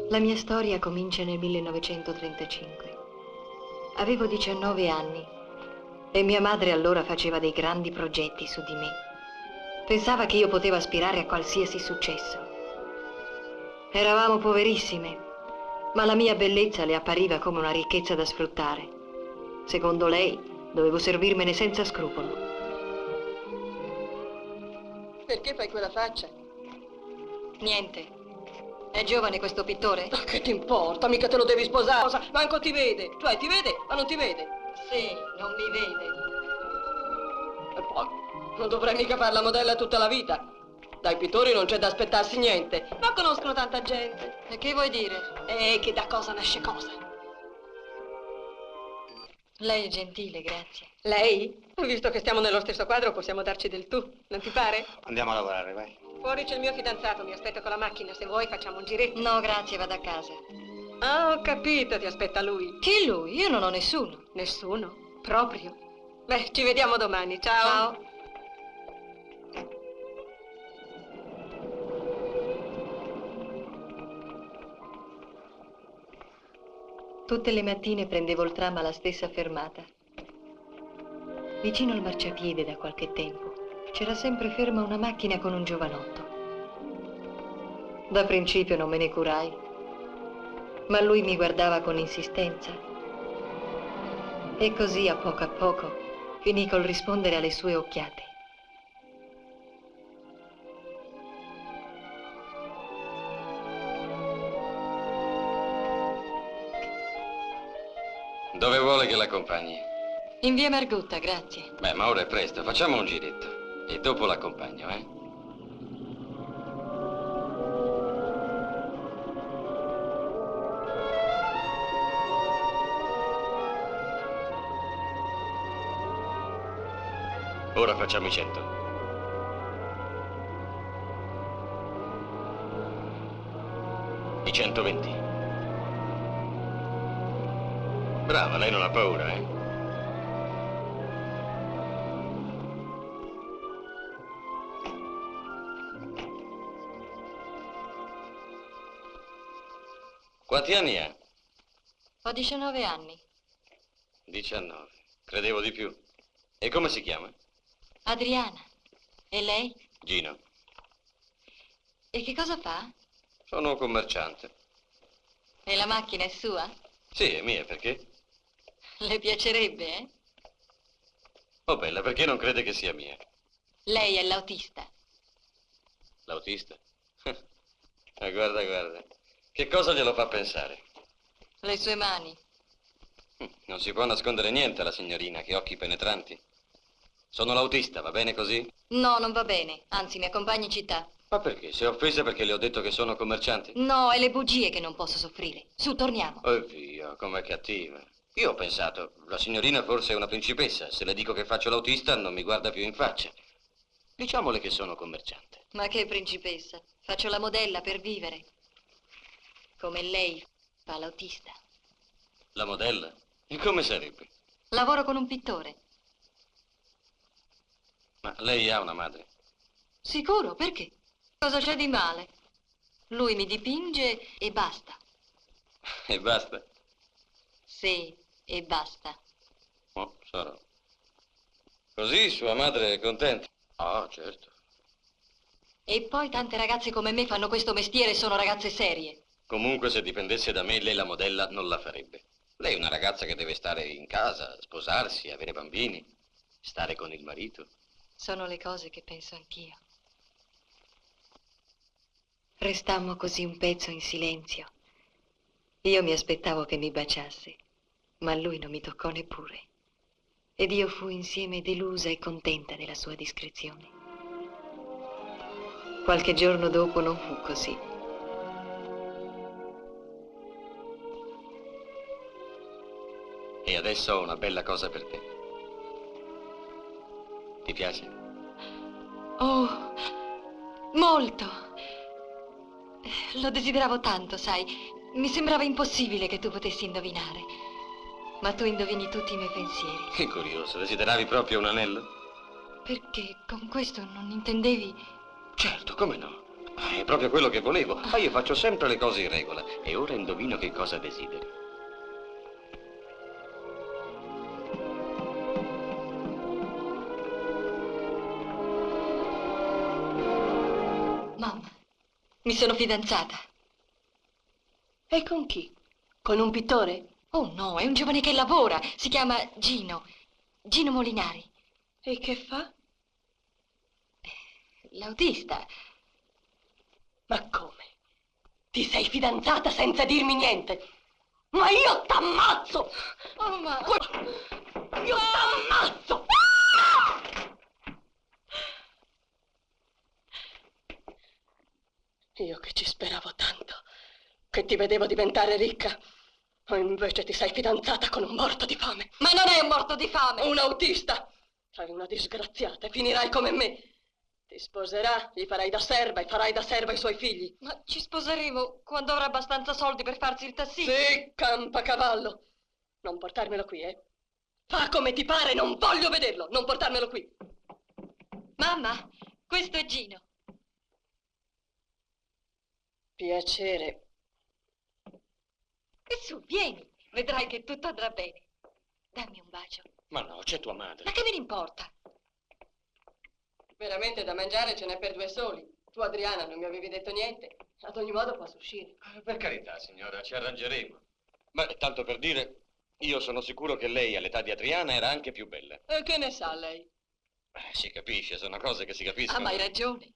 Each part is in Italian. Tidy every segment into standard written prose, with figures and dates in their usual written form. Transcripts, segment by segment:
La mia storia comincia nel 1935. Avevo 19 anni e mia madre allora faceva dei grandi progetti su di me. Pensava che io potevo aspirare a qualsiasi successo. Eravamo poverissime, ma la mia bellezza le appariva come una ricchezza da sfruttare. Secondo lei, dovevo servirmene senza scrupolo. Perché fai quella faccia? Niente. È giovane questo pittore? Ma che ti importa? Mica te lo devi sposare. Manco ti vede. Cioè, ti vede, ma non ti vede. Sì, non mi vede. E poi, non dovrei mica fare la modella tutta la vita. Dai pittori non c'è da aspettarsi niente. Ma conoscono tanta gente. E che vuoi dire? Che da cosa nasce cosa. Lei è gentile, grazie. Lei? Visto che stiamo nello stesso quadro, possiamo darci del tu. Non ti pare? Andiamo a lavorare, vai. Fuori c'è il mio fidanzato, mi aspetta con la macchina. Se vuoi facciamo un giretto. No, grazie, vado a casa. Ah, ho capito, ti aspetta lui. Chi lui? Io non ho nessuno. Nessuno? Proprio? Beh, ci vediamo domani. Ciao. Ciao. Tutte le mattine prendevo il tram alla stessa fermata. Vicino al marciapiede da qualche tempo c'era sempre ferma una macchina con un giovanotto. Da principio non me ne curai, ma lui mi guardava con insistenza. E così a poco finì col rispondere alle sue occhiate. Dove vuole che l'accompagni? In via Margutta, grazie. Beh, ma ora è presto, facciamo un giretto. E dopo l'accompagno, eh? Ora facciamo i 100. I 120. Brava, lei non ha paura, eh? Quanti anni ha? Ho 19 anni. 19. Credevo di più. E come si chiama? Adriana. E lei? Gino. E che cosa fa? Sono un commerciante. E la macchina è sua? Sì, è mia, perché? Le piacerebbe, eh? Oh, bella, perché non crede che sia mia? Lei è l'autista. L'autista? Ma guarda, guarda. Che cosa glielo fa pensare? Le sue mani. Non si può nascondere niente alla signorina, che occhi penetranti. Sono l'autista, va bene così? No, non va bene. Anzi, mi accompagni in città. Ma perché? Si è offesa perché le ho detto che sono commerciante? No, è le bugie che non posso soffrire. Su, torniamo. Oh, via, com'è cattiva. Io ho pensato, la signorina forse è una principessa. Se le dico che faccio l'autista, non mi guarda più in faccia. Diciamole che sono commerciante. Ma che principessa. Faccio la modella per vivere. Come lei fa l'autista. La modella? E come sarebbe? Lavoro con un pittore. Ma lei ha una madre? Sicuro, perché? Cosa c'è di male? Lui mi dipinge e basta. E basta? Sì, e basta. Oh, sarà. Così sua madre è contenta? Ah, certo. E poi tante ragazze come me fanno questo mestiere e sono ragazze serie. Comunque, se dipendesse da me, lei la modella non la farebbe. Lei è una ragazza che deve stare in casa, sposarsi, avere bambini, stare con il marito. Sono le cose che penso anch'io. Restammo così un pezzo in silenzio. Io mi aspettavo che mi baciasse, ma lui non mi toccò neppure. Ed io fui insieme delusa e contenta della sua discrezione. Qualche giorno dopo non fu così. E adesso ho una bella cosa per te. Ti piace? Oh, molto. Lo desideravo tanto, sai. Mi sembrava impossibile che tu potessi indovinare. Ma tu indovini tutti i miei pensieri. Che curioso, desideravi proprio un anello? Perché con questo non intendevi... Certo, come no? È proprio quello che volevo. Ma io faccio sempre le cose in regola. E ora indovino che cosa desideri. Mamma, mi sono fidanzata. E con chi? Con un pittore? Oh no, è un giovane che lavora. Si chiama Gino. Gino Molinari. E che fa? L'autista. Ma come? Ti sei fidanzata senza dirmi niente? Ma io t'ammazzo! Oh, mamma. Io t'ammazzo! Io che ci speravo tanto, che ti vedevo diventare ricca, e invece ti sei fidanzata con un morto di fame. Ma non è un morto di fame. Un autista! Sei una disgraziata e finirai come me. Ti sposerà, gli farai da serva e farai da serva ai suoi figli. Ma ci sposeremo quando avrà abbastanza soldi per farsi il tassista. Sì, campacavallo. Non portarmelo qui, eh? Fa come ti pare, non voglio vederlo. Non portarmelo qui. Mamma, questo è Gino. Piacere. E su, vieni. Vedrai che tutto andrà bene. Dammi un bacio. Ma no, c'è tua madre. Ma che me ne importa? Veramente da mangiare ce n'è per due soli. Tu, Adriana, non mi avevi detto niente. Ad ogni modo posso uscire. Per carità, signora, ci arrangeremo. Ma tanto per dire, io sono sicuro che lei all'età di Adriana era anche più bella. E che ne sa lei? Si capisce, sono cose che si Ah, capiscono. ma hai ragione.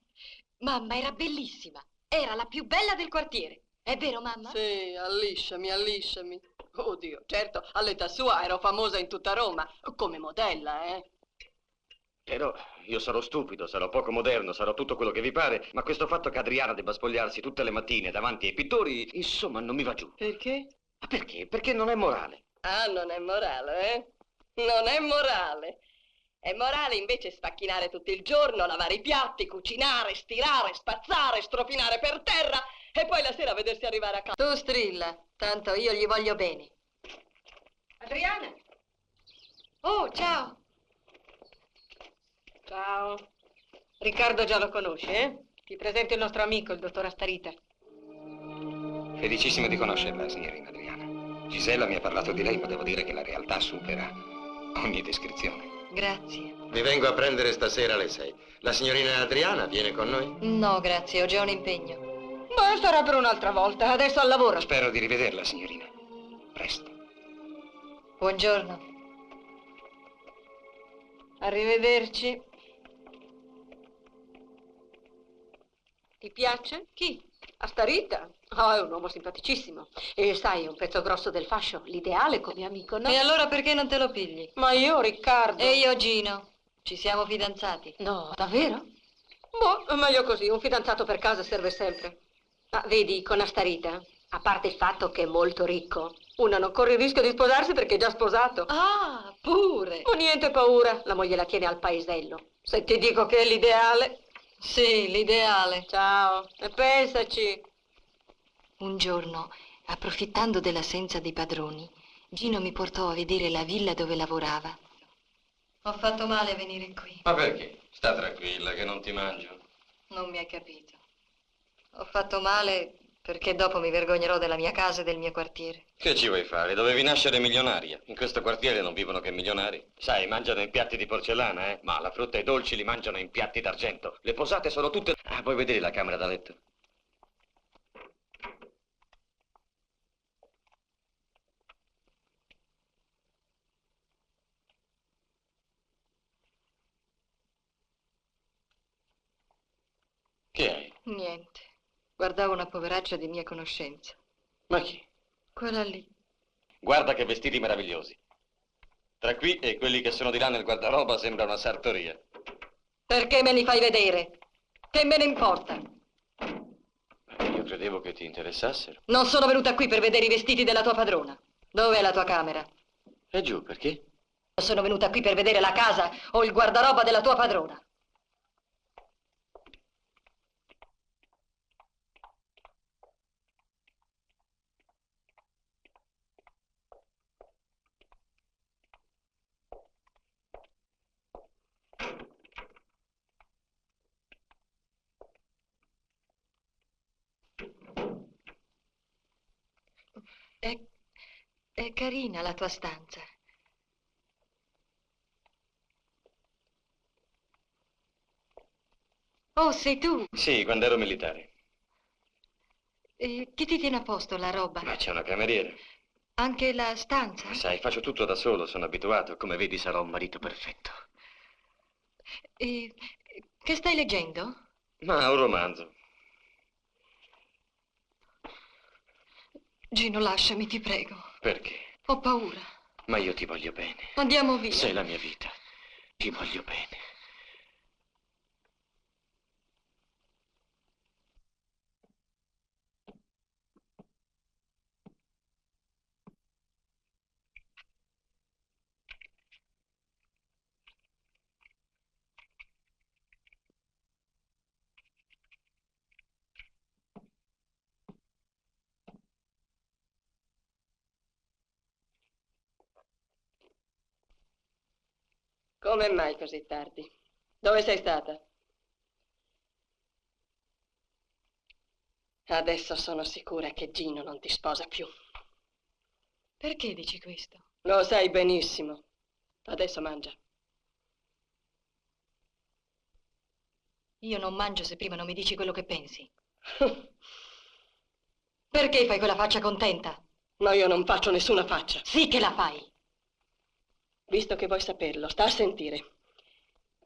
Mamma era bellissima. Era la più bella del quartiere. È vero, mamma? Sì, allisciami, allisciami. Oddio, certo, all'età sua ero famosa in tutta Roma. Come modella, eh? Però io sarò stupido, sarò poco moderno, sarò tutto quello che vi pare, ma questo fatto che Adriana debba spogliarsi tutte le mattine davanti ai pittori, insomma, non mi va giù. Perché? Ma perché? Perché non è morale. Ah, non è morale, eh? Non è morale. È morale invece sfacchinare tutto il giorno, lavare i piatti, cucinare, stirare, spazzare, stropinare per terra e poi la sera vedersi arrivare a casa. Tu strilla, tanto io gli voglio bene. Adriana? Oh, ciao. Ciao. Riccardo già lo conosci, eh? Ti presento il nostro amico, il dottor Astarita. Felicissimo di conoscerla, signorina Adriana. Gisella mi ha parlato di lei, ma devo dire che la realtà supera ogni descrizione. Grazie. Vi vengo a prendere stasera alle 6. La signorina Adriana viene con noi? No, grazie, ho già un impegno. Beh, sarà per un'altra volta. Adesso al lavoro. Spero di rivederla, signorina. Presto. Buongiorno. Arrivederci. Ti piace? Chi? Astarita? Oh, è un uomo simpaticissimo. E sai, è un pezzo grosso del fascio, l'ideale come amico, no? E allora perché non te lo pigli? Ma io, Riccardo... E io, Gino. Ci siamo fidanzati. No, davvero? Boh, è meglio così, un fidanzato per casa serve sempre. Ma vedi, con Astarita, a parte il fatto che è molto ricco, uno non corre il rischio di sposarsi perché è già sposato. Ah, pure. Ma niente paura, la moglie la tiene al paesello. Se ti dico che è l'ideale... Sì, l'ideale. Ciao, e pensaci. Un giorno, approfittando dell'assenza dei padroni, Gino mi portò a vedere la villa dove lavorava. Ho fatto male a venire qui. Ma perché? Sta tranquilla, che non ti mangio. Non mi hai capito. Ho fatto male perché dopo mi vergognerò della mia casa e del mio quartiere. Che ci vuoi fare? Dovevi nascere milionaria. In questo quartiere non vivono che milionari. Sai, mangiano in piatti di porcellana, eh? Ma la frutta e i dolci li mangiano in piatti d'argento. Le posate sono tutte... Ah, vuoi vedere la camera da letto? Che hai? Niente. Guardavo una poveraccia di mia conoscenza. Ma chi? Quella lì. Guarda che vestiti meravigliosi. Tra qui e quelli che sono di là nel guardaroba sembra una sartoria. Perché me li fai vedere? Che me ne importa? Io credevo che ti interessassero. Non sono venuta qui per vedere i vestiti della tua padrona. Dov'è la tua camera? E giù, perché? Sono venuta qui per vedere la casa o il guardaroba della tua padrona. È, è carina la tua stanza. Oh, sei tu? Sì, quando ero militare. Chi ti tiene a posto la roba? Ma c'è una cameriera. Anche la stanza? Sai, faccio tutto da solo, sono abituato. Come vedi, sarò un marito perfetto. E, che stai leggendo? Ma un romanzo. Gino, lasciami, ti prego. Perché? Ho paura. Ma io ti voglio bene. Andiamo via. Sei la mia vita. Ti voglio bene. Come mai così tardi? Dove sei stata? Adesso sono sicura che Gino non ti sposa più. Perché dici questo? Lo sai benissimo. Adesso mangia. Io non mangio se prima non mi dici quello che pensi. Perché fai quella faccia contenta? Ma io non faccio nessuna faccia. Sì che la fai. Visto che vuoi saperlo, sta a sentire.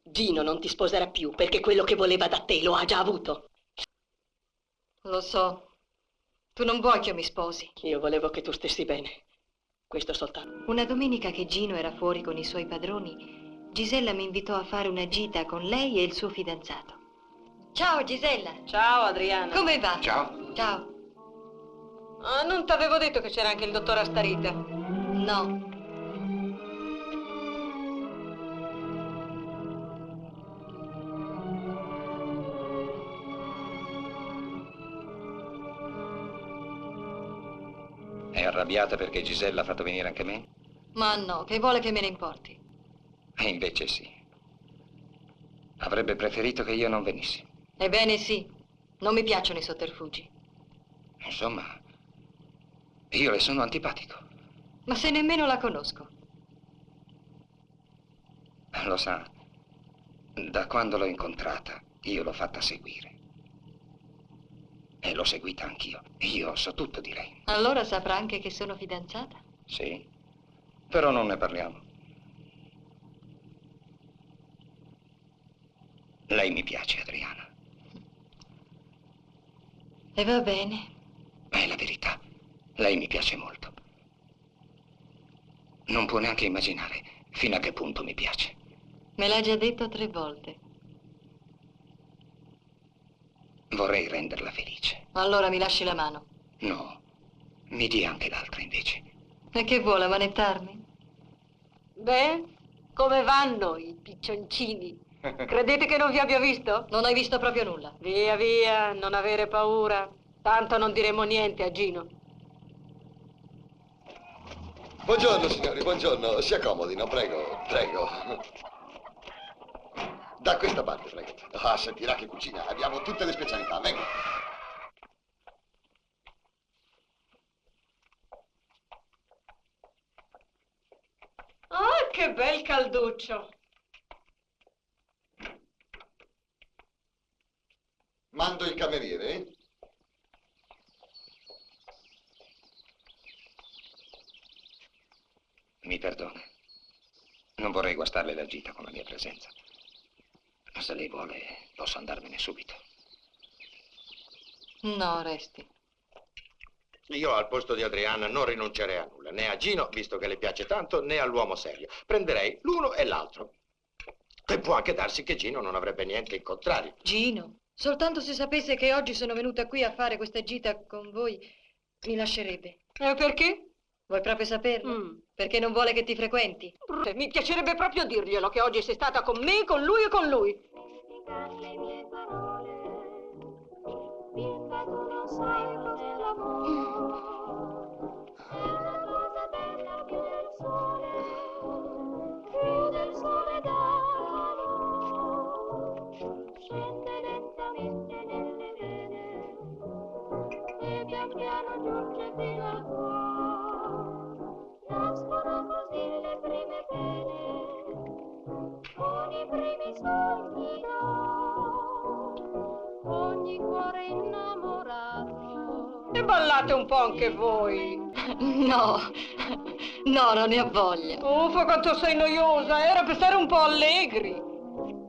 Gino non ti sposerà più perché quello che voleva da te lo ha già avuto. Lo so. Tu non vuoi che io mi sposi. Io volevo che tu stessi bene. Questo soltanto. Una domenica che Gino era fuori con i suoi padroni, Gisella mi invitò a fare una gita con lei e il suo fidanzato. Ciao Gisella. Ciao Adriana. Come va? Ciao. Ciao. Non t'avevo detto che c'era anche il dottor Astarita. No. È arrabbiata perché Gisella ha fatto venire anche me? Ma no, che vuole che me ne importi? E invece sì. Avrebbe preferito che io non venissi. Ebbene sì. Non mi piacciono i sotterfugi. Insomma, io le sono antipatico. Ma se nemmeno la conosco. Lo sa, da quando l'ho incontrata, io l'ho fatta seguire. E l'ho seguita anch'io. Io so tutto di lei. Allora saprà anche che sono fidanzata? Sì, però non ne parliamo. Lei mi piace, Adriana. E va bene. È la verità. Lei mi piace molto. Non può neanche immaginare fino a che punto mi piace. Me l'ha già detto 3 volte. Vorrei renderla felice. Allora mi lasci la mano. No, mi dia anche l'altra invece. E che vuole, ammanettarmi? Beh, come vanno i piccioncini? Credete che non vi abbia visto? Non hai visto proprio nulla. Via, via, non avere paura. Tanto non diremo niente a Gino. Buongiorno, signori, buongiorno. Si accomodino, prego, prego. Da questa parte, prego. Ah, sentirà che cucina. Abbiamo tutte le specialità. Venga. Ah, che bel calduccio. Mando il cameriere. Mi perdoni. Non vorrei guastarle la gita con la mia presenza. Ma se lei vuole, posso andarmene subito. No, resti. Io al posto di Adriana non rinuncerei a nulla, né a Gino, visto che le piace tanto, né all'uomo serio. Prenderei l'uno e l'altro. E può anche darsi che Gino non avrebbe niente in contrario. Gino, soltanto se sapesse che oggi sono venuta qui a fare questa gita con voi, mi lascerebbe. E perché? Vuoi proprio saperlo? Perché non vuole che ti frequenti. Mi piacerebbe proprio dirglielo che oggi sei stata con me, con lui e con lui. Le mie parole, finché tu non sai cos'è l'amore, è una cosa bella più del sole dall'amore, scende lentamente nelle vene e pian piano giunge fino al cuore. nascono così le prime pene, con i primi sogni ogni cuore innamorato. E ballate un po' anche voi. No, no, non ne ho voglia. Uffa, quanto sei noiosa, era per stare un po' allegri.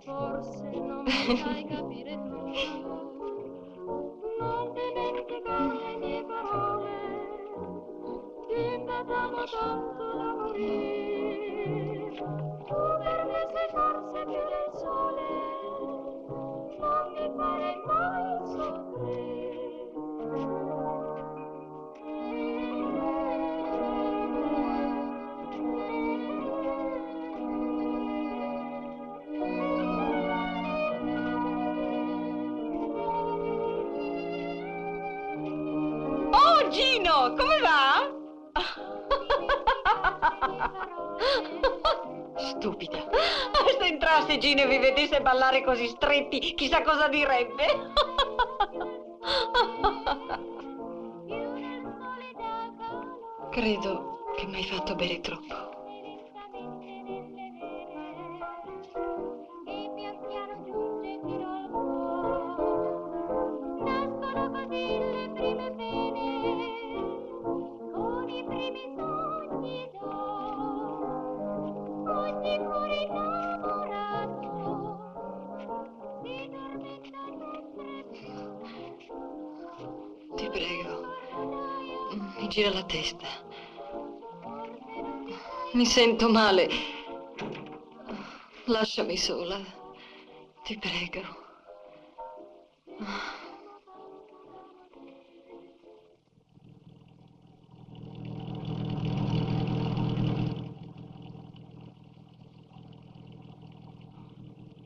Forse non mi fai capire tutto, non dimenticare le mie parole, che t'amo tanto da morire. Tu per me sei forse più del sole, non mi fare mai Oh, Gino, come va? Stupida. Se entrasse Gino e vi vedesse ballare così stretti, chissà cosa direbbe. Credo che mi hai fatto bere troppo. che pian piano giunge fino al cuore. Nascono così le prime pene, con i primi sogni ogni cuore innamorato si tormenta sempre più. Ti prego, mi gira la testa. Mi sento male. Lasciami sola. Ti prego.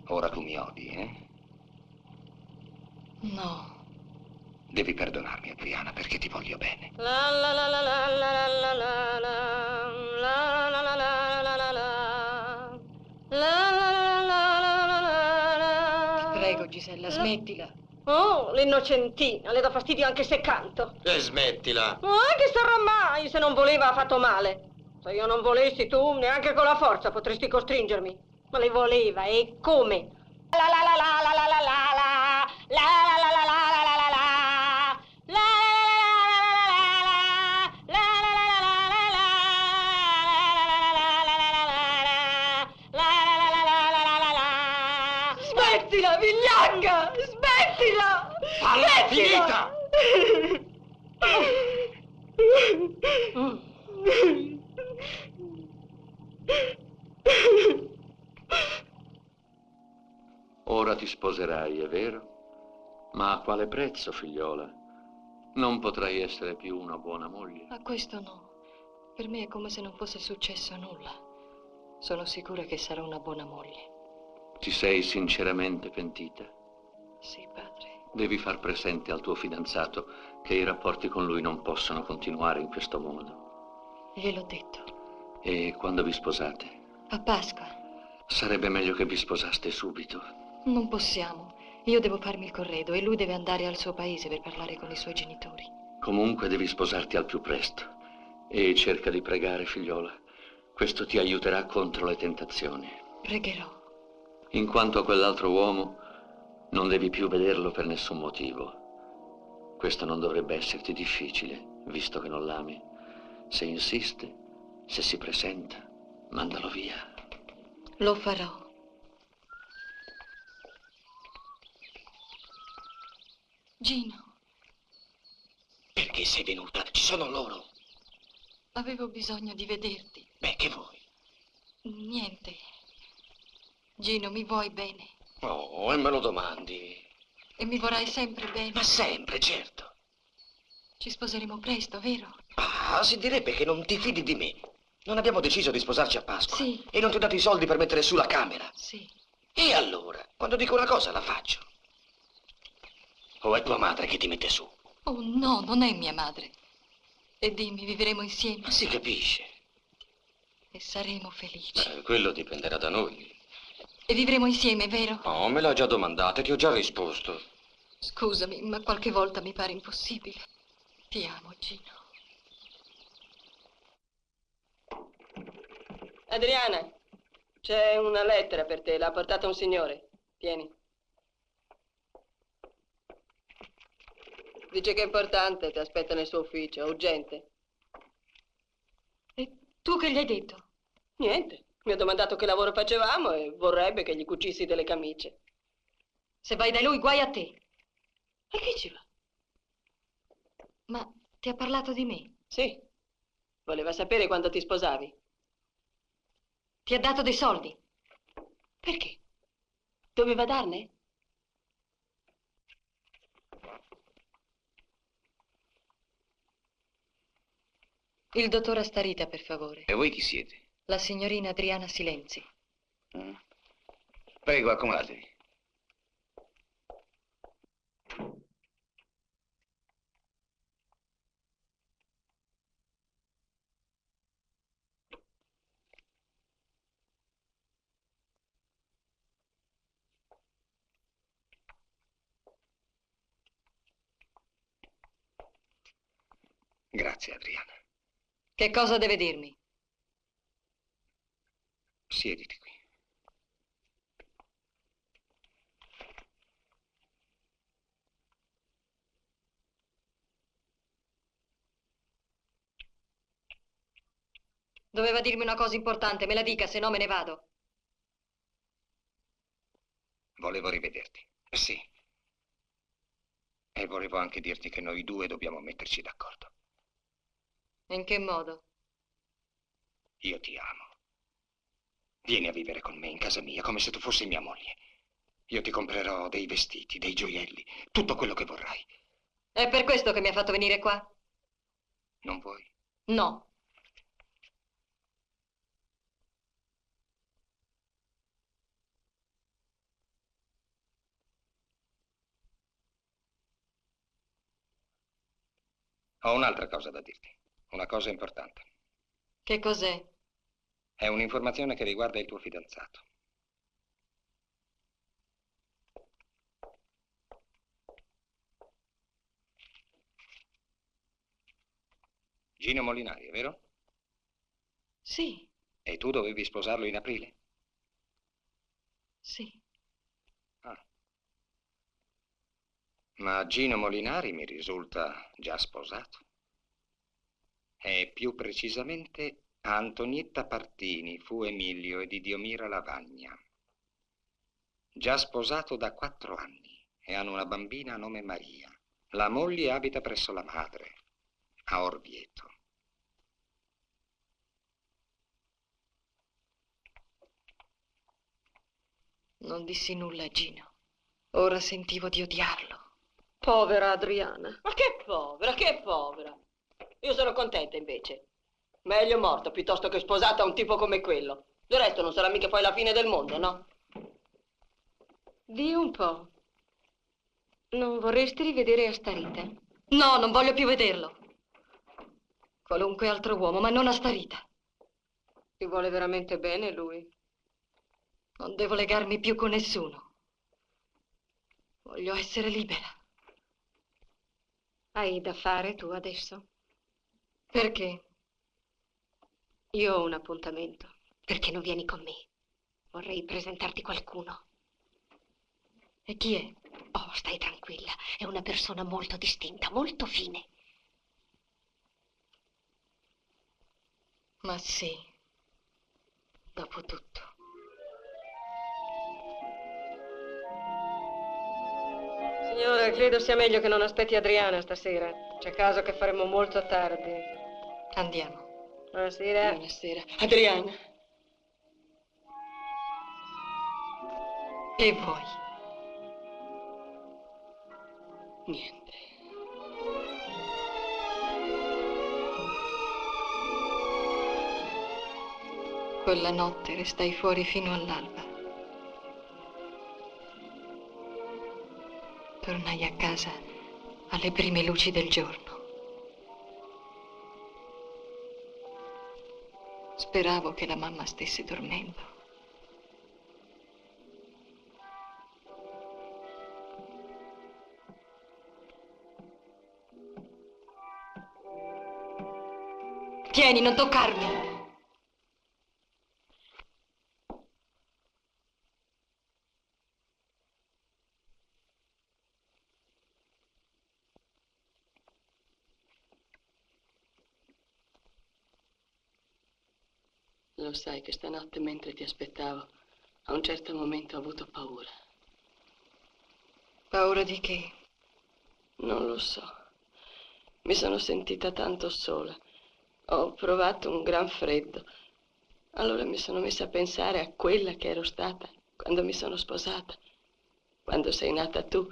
Ora tu mi odi, eh? No. Devi perdonarmi, Adriana, perché ti voglio bene. La la la la la la la la la la la la la la la la Ti prego, Gisella, smettila. Oh, l'innocentina, le dà fastidio anche se canto. E smettila. Ma che sarà mai se non voleva ha fatto male? Se io non volessi tu, neanche con la forza potresti costringermi. Ma lei voleva, e come? La la la la la la la la la la la la la la la la la Smettila, vigliacca! Smettila! Alla finita! Ora ti sposerai, è vero? Ma a quale prezzo, figliola? Non potrai essere più una buona moglie. Ma questo no. Per me è come se non fosse successo nulla. Sono sicura che sarò una buona moglie. Ti sei sinceramente pentita? Sì, padre. Devi far presente al tuo fidanzato che i rapporti con lui non possono continuare in questo modo. Gliel'ho detto. E quando vi sposate? A Pasqua. Sarebbe meglio che vi sposaste subito. Non possiamo. Io devo farmi il corredo e lui deve andare al suo paese per parlare con i suoi genitori. Comunque devi sposarti al più presto. E cerca di pregare, figliola. Questo ti aiuterà contro le tentazioni. Pregherò. In quanto a quell'altro uomo, non devi più vederlo per nessun motivo. Questo non dovrebbe esserti difficile, visto che non l'ami. Se insiste, se si presenta, mandalo via. Lo farò. Gino, Perché sei venuta? Ci sono loro. avevo bisogno di vederti. Beh, che vuoi? Niente. Gino, mi vuoi bene? Oh, e me lo domandi. E mi vorrai sempre bene? Ma sempre, certo. Ci sposeremo presto, vero? Ah, si direbbe che non ti fidi di me. Non abbiamo deciso di sposarci a Pasqua. Sì. E non ti ho dato i soldi per mettere su la camera. Sì. E allora, quando dico una cosa, la faccio. O è tua madre che ti mette su? Oh no, non è mia madre. E dimmi, vivremo insieme Ma si capisce. e saremo felici. Quello dipenderà da noi. E vivremo insieme, vero? Oh, me l'ha già domandata e ti ho già risposto. Scusami, ma qualche volta mi pare impossibile. Ti amo, Gino. Adriana, c'è una lettera per te, l'ha portata un signore. Tieni. Dice che è importante, ti aspetta nel suo ufficio, urgente. E tu che gli hai detto? Niente, mi ha domandato che lavoro facevamo e vorrebbe che gli cucissi delle camicie. Se vai da lui, guai a te. E chi ci va? Ma ti ha parlato di me? Sì, voleva sapere quando ti sposavi. Ti ha dato dei soldi? Perché? Doveva darne? Il dottor Astarita, per favore. E voi chi siete? La signorina Adriana Silenzi. Prego, accomodatevi. Grazie, Adriana. Che cosa deve dirmi? Siediti qui. Doveva dirmi una cosa importante, me la dica, se no me ne vado. Volevo rivederti. Sì. E volevo anche dirti che noi due dobbiamo metterci d'accordo. In che modo? Io ti amo. Vieni a vivere con me in casa mia, come se tu fossi mia moglie. Io ti comprerò dei vestiti, dei gioielli, tutto quello che vorrai. È per questo che mi ha fatto venire qua? Non vuoi? No. Ho un'altra cosa da dirti. Una cosa importante. Che cos'è? È un'informazione che riguarda il tuo fidanzato. Gino Molinari, è vero? Sì, E tu dovevi sposarlo in aprile? sì. Ah. Ma Gino Molinari mi risulta già sposato. E più precisamente a Antonietta Partini, fu Emilio e di Diomira Lavagna. Già sposato da 4 anni e hanno una bambina a nome Maria. La moglie abita presso la madre, a Orvieto. Non dissi nulla a Gino. Ora sentivo di odiarlo. Povera Adriana. Ma che povera, che povera. Io sono contenta invece. Meglio morta piuttosto che sposata a un tipo come quello. Del resto non sarà mica poi la fine del mondo, no? Di un po'. Non vorresti rivedere Astarita? No, non voglio più vederlo. Qualunque altro uomo, ma non Astarita. Ti vuole veramente bene lui? Non devo legarmi più con nessuno. Voglio essere libera. Hai da fare tu adesso? Perché? Io ho un appuntamento. Perché non vieni con me? Vorrei presentarti qualcuno. E chi è? Oh, stai tranquilla. È una persona molto distinta, molto fine. Ma sì, dopo tutto. Signora, credo sia meglio che non aspetti Adriana stasera. C'è caso che faremo molto tardi. Andiamo. Buonasera. Buonasera. Adriana. E voi? Niente. Quella notte restai fuori fino all'alba. Tornai a casa alle prime luci del giorno. Speravo che la mamma stesse dormendo. Tieni, non toccarmi! Lo sai che stanotte mentre ti aspettavo, a un certo momento ho avuto paura. Paura di che? Non lo so. Mi sono sentita tanto sola. Ho provato un gran freddo. Allora mi sono messa a pensare a quella che ero stata quando mi sono sposata, quando sei nata tu.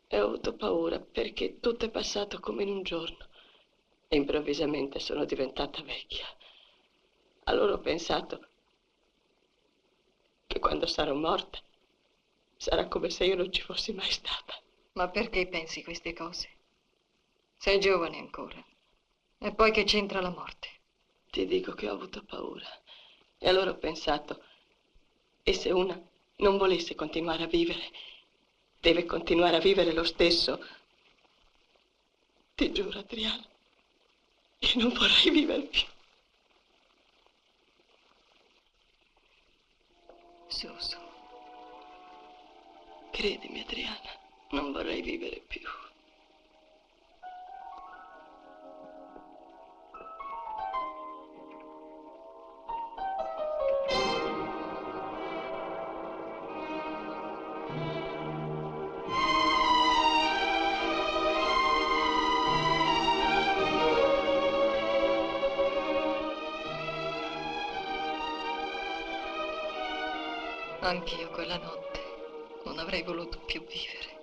E ho avuto paura perché tutto è passato come in un giorno. E improvvisamente sono diventata vecchia. Allora ho pensato che quando sarò morta sarà come se io non ci fossi mai stata. Ma perché pensi queste cose? Sei giovane ancora. E poi che c'entra la morte? Ti dico che ho avuto paura. E allora ho pensato, e se una non volesse continuare a vivere, deve continuare a vivere lo stesso? Ti giuro, Adriano, che non vorrei vivere più. Su. Credimi, Adriana, non vorrei vivere più. Anch'io quella notte non avrei voluto più vivere.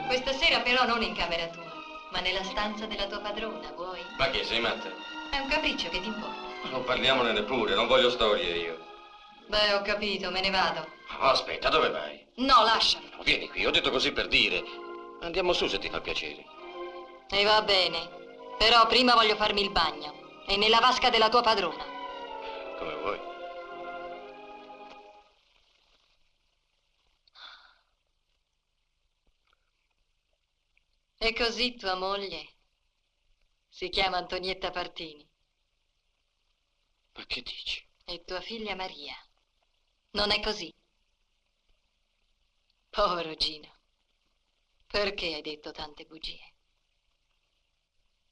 Questa sera però non in camera tua, ma nella stanza della tua padrona, vuoi? Ma che, sei matta? È un capriccio, che ti importa? Ma non parliamone neppure, non voglio storie io. Beh, ho capito, me ne vado. Oh, aspetta, dove vai? No, lasciami. No, vieni qui, ho detto così per dire. Andiamo su se ti fa piacere. E va bene, però prima voglio farmi il bagno. E nella vasca della tua padrona. Come vuoi. E così tua moglie si chiama Antonietta Partini. Ma che dici? E tua figlia Maria. Non è così? Povero Gino. Perché hai detto tante bugie?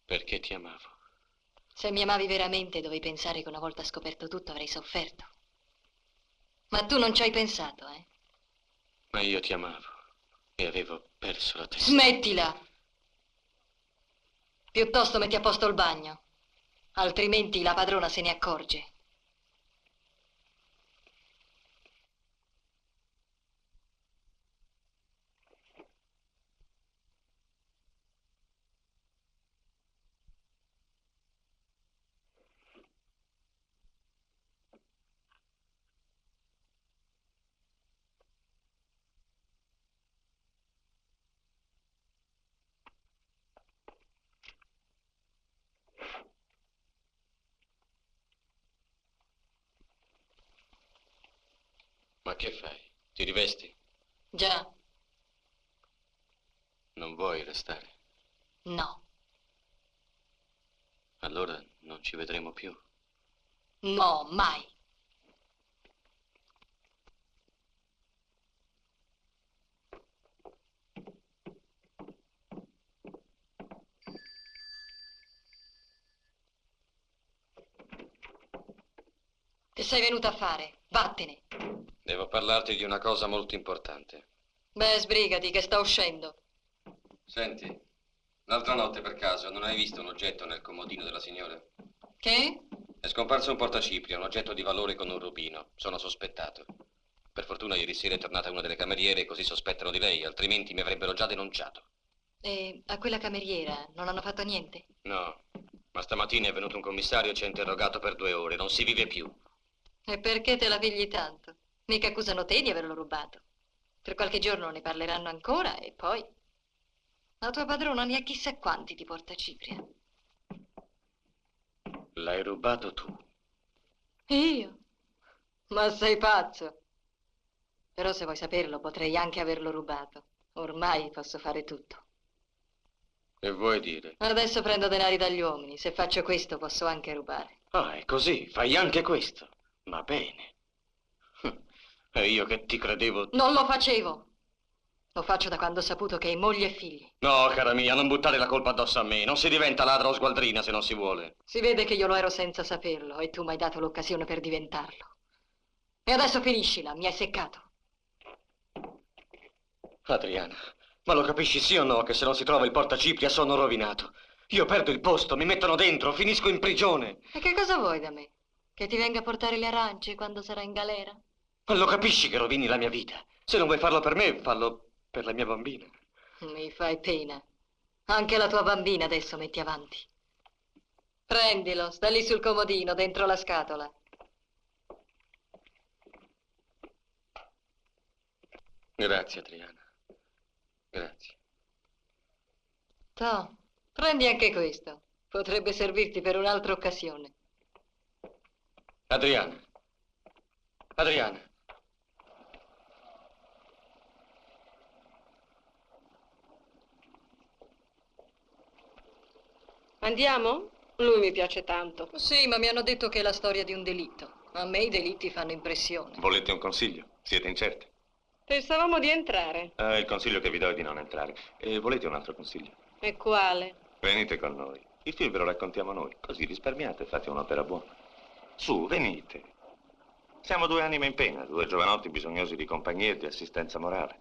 Perché ti amavo. Se mi amavi veramente dovevi pensare che una volta scoperto tutto avrei sofferto. Ma tu non ci hai pensato, eh? Ma io ti amavo e avevo perso la testa. Smettila! Piuttosto metti a posto il bagno, altrimenti la padrona se ne accorge. Ma che fai? Ti rivesti? Già, Non vuoi restare? no, Allora non ci vedremo più. no, mai. Che sei venuta a fare? Vattene. Devo parlarti di una cosa molto importante. Beh, sbrigati che sta uscendo. Senti, l'altra notte per caso non hai visto un oggetto nel comodino della signora? Che? È scomparso un portacipria, un oggetto di valore con un rubino. Sono sospettato. Per fortuna ieri sera è tornata una delle cameriere e così sospettano di lei, altrimenti mi avrebbero già denunciato. E a quella cameriera non hanno fatto niente? No, ma stamattina è venuto un commissario e ci ha interrogato per 2 ore. Non si vive più. E perché te la pigli tanto? Mica accusano te di averlo rubato. Per qualche giorno ne parleranno ancora e poi... La tua padrona ne ha chissà quanti di portacipria. L'hai rubato tu. Io? Ma sei pazzo? Però se vuoi saperlo potrei anche averlo rubato. Ormai posso fare tutto. Che vuoi dire? Adesso prendo denari dagli uomini. Se faccio questo posso anche rubare. Ah, è così, fai anche questo. Va bene. E io che ti credevo... Non lo facevo. Lo faccio da quando ho saputo che hai moglie e figli. No, cara mia, non buttare la colpa addosso a me. Non si diventa ladra o sgualdrina se non si vuole. Si vede che io lo ero senza saperlo e tu mi hai dato l'occasione per diventarlo. E adesso finiscila, mi hai seccato. Adriana, ma lo capisci sì o no che se non si trova il portacipria sono rovinato? Io perdo il posto, mi mettono dentro, finisco in prigione. E che cosa vuoi da me? Che ti venga a portare le arance quando sarà in galera? Ma lo capisci che rovini la mia vita? Se non vuoi farlo per me, fallo per la mia bambina. Mi fai pena. Anche la tua bambina adesso metti avanti. Prendilo, sta lì sul comodino, dentro la scatola. Grazie, Adriana. Grazie. Toh, prendi anche questo. Potrebbe servirti per un'altra occasione. Adriana. Adriana. Andiamo? Lui mi piace tanto. Sì, ma mi hanno detto che è la storia di un delitto. A me i delitti fanno impressione. Volete un consiglio? Siete incerti? Pensavamo di entrare. Il consiglio che vi do è di non entrare. E volete un altro consiglio? E quale? Venite con noi. Il film ve lo raccontiamo noi, così risparmiate e fate un'opera buona. Su, venite. Siamo due anime in pena, due giovanotti bisognosi di compagnia e di assistenza morale.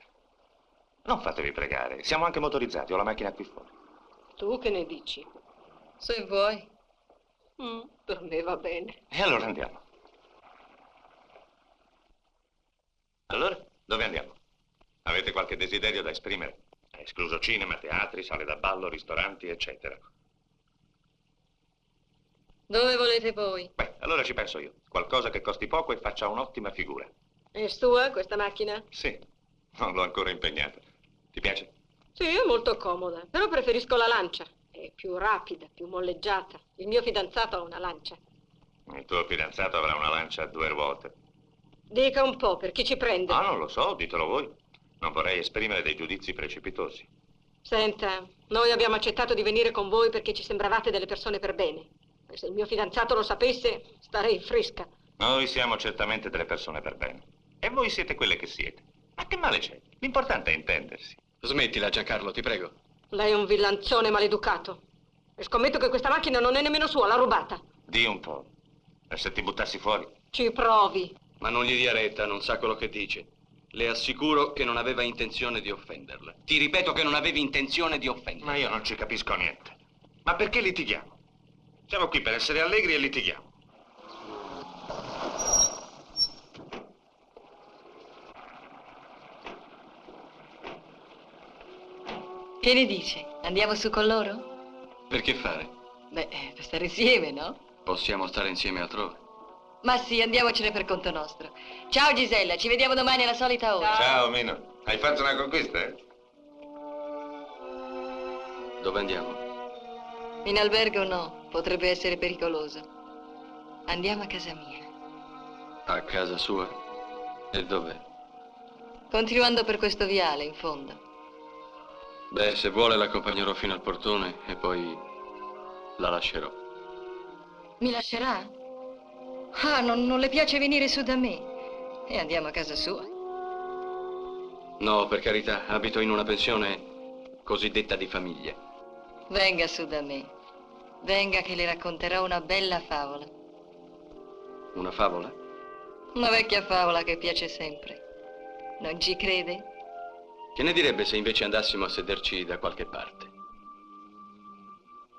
Non fatevi pregare, siamo anche motorizzati, ho la macchina qui fuori. Tu che ne dici? Se vuoi. Per me va bene. E allora andiamo. Allora, dove andiamo? Avete qualche desiderio da esprimere? Escluso cinema, teatri, sale da ballo, ristoranti, eccetera. Dove volete voi? Beh, allora ci penso io. Qualcosa che costi poco e faccia un'ottima figura. È sua questa macchina? Sì, non l'ho ancora impegnata. Ti piace? Sì, è molto comoda, però preferisco la Lancia. È più rapida, più molleggiata. Il mio fidanzato ha una Lancia. Il tuo fidanzato avrà una Lancia a 2 ruote. Dica un po', per chi ci prende? Ah, non lo so, ditelo voi. Non vorrei esprimere dei giudizi precipitosi. Senta, noi abbiamo accettato di venire con voi perché ci sembravate delle persone per bene. E se il mio fidanzato lo sapesse, starei fresca. Noi siamo certamente delle persone per bene. E voi siete quelle che siete. Ma che male c'è? L'importante è intendersi. Smettila, Giancarlo, ti prego. Lei è un villanzone maleducato. E scommetto che questa macchina non è nemmeno sua, l'ha rubata. Di un po'. E se ti buttassi fuori? Ci provi. Ma non gli dia retta, non sa quello che dice. Le assicuro che non aveva intenzione di offenderla. Ti ripeto che non avevi intenzione di offenderla. Ma io non ci capisco niente. Ma perché litighiamo? Siamo qui per essere allegri e litighiamo. Che ne dice? Andiamo su con loro? Per che fare? Beh, per stare insieme, no? Possiamo stare insieme altrove. Ma sì, andiamocene per conto nostro. Ciao Gisella, ci vediamo domani alla solita ora. Ciao, Mino. Hai fatto una conquista, eh? Dove andiamo? In albergo no, potrebbe essere pericoloso. Andiamo a casa mia. A casa sua? E dov'è? Continuando per questo viale, in fondo. Beh, se vuole l'accompagnerò fino al portone e poi la lascerò. Mi lascerà? Ah, non le piace venire su da me. E andiamo a casa sua. No, per carità, abito in una pensione cosiddetta di famiglia. Venga su da me. Venga che le racconterò una bella favola. Una favola? Una vecchia favola che piace sempre. Non ci crede? Che ne direbbe se invece andassimo a sederci da qualche parte?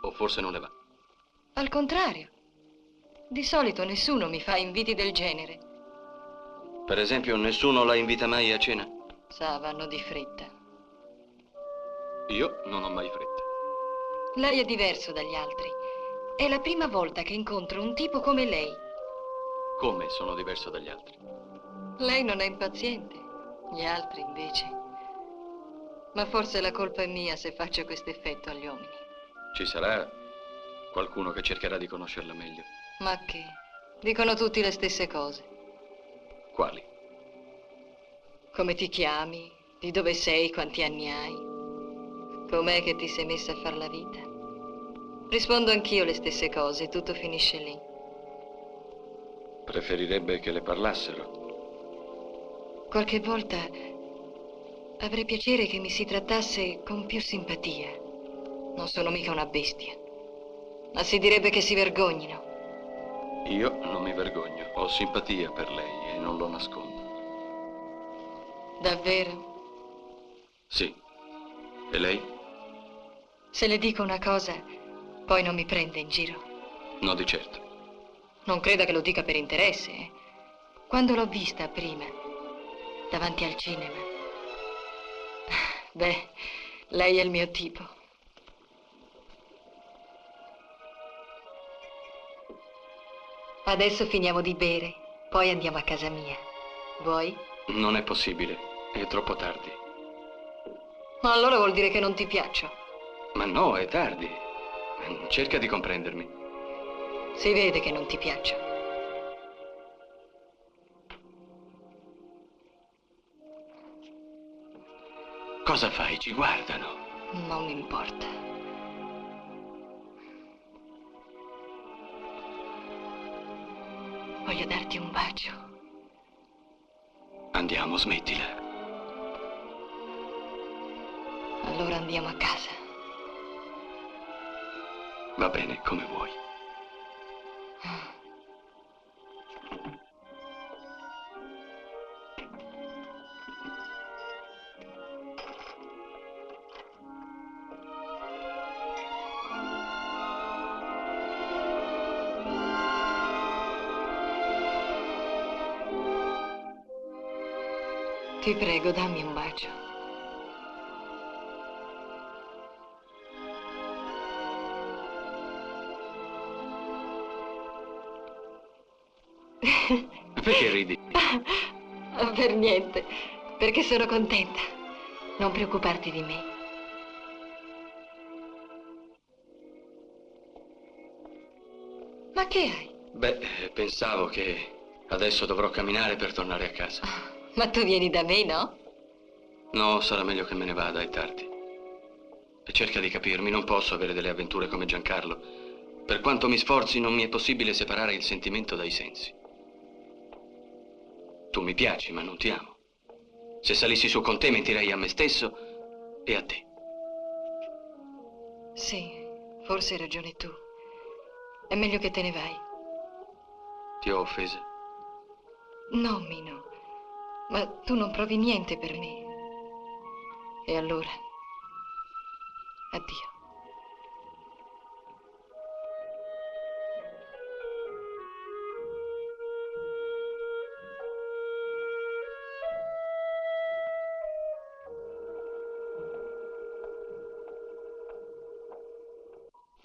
O forse non le va? Al contrario. Di solito nessuno mi fa inviti del genere. Per esempio, nessuno la invita mai a cena? Sa, vanno di fretta. Io non ho mai fretta. Lei è diverso dagli altri. È la prima volta che incontro un tipo come lei. Come sono diverso dagli altri? Lei non è impaziente, gli altri invece. Ma forse la colpa è mia se faccio questo effetto agli uomini. Ci sarà qualcuno che cercherà di conoscerla meglio. Ma che? Dicono tutti le stesse cose. Quali? Come ti chiami? Di dove sei? Quanti anni hai? Com'è che ti sei messa a far la vita? Rispondo anch'io le stesse cose e tutto finisce lì. Preferirebbe che le parlassero? qualche volta avrei piacere che mi si trattasse con più simpatia. Non sono mica una bestia, ma si direbbe che si vergognino. Io non mi vergogno, ho simpatia per lei e non lo nascondo. Davvero? Sì. E lei? Se le dico una cosa, poi non mi prende in giro. No, di certo. Non creda che lo dica per interesse, eh. Quando l'ho vista prima, davanti al cinema, beh, lei è il mio tipo. Adesso finiamo di bere, poi andiamo a casa mia. Vuoi? Non è possibile, è troppo tardi. Ma allora vuol dire che non ti piaccio. Ma no, è tardi. Cerca di comprendermi. Si vede che non ti piaccio. Cosa fai? Ci guardano. Non mi importa. Voglio darti un bacio. Andiamo, smettila. Allora andiamo a casa. Va bene, come vuoi. Ti prego, dammi un bacio. Perché ridi? Per niente, perché sono contenta. Non preoccuparti di me. Ma che hai? Beh, pensavo che adesso dovrò camminare per tornare a casa. Ma tu vieni da me, no? No, sarà meglio che me ne vada, è tardi. E cerca di capirmi, non posso avere delle avventure come Giancarlo. Per quanto mi sforzi, non mi è possibile separare il sentimento dai sensi. Tu mi piaci, ma non ti amo. Se salissi su con te, mentirei a me stesso e a te. Sì, forse hai ragione tu. È meglio che te ne vai. Ti ho offesa? No, Mino. Ma tu non provi niente per me. E allora? Addio.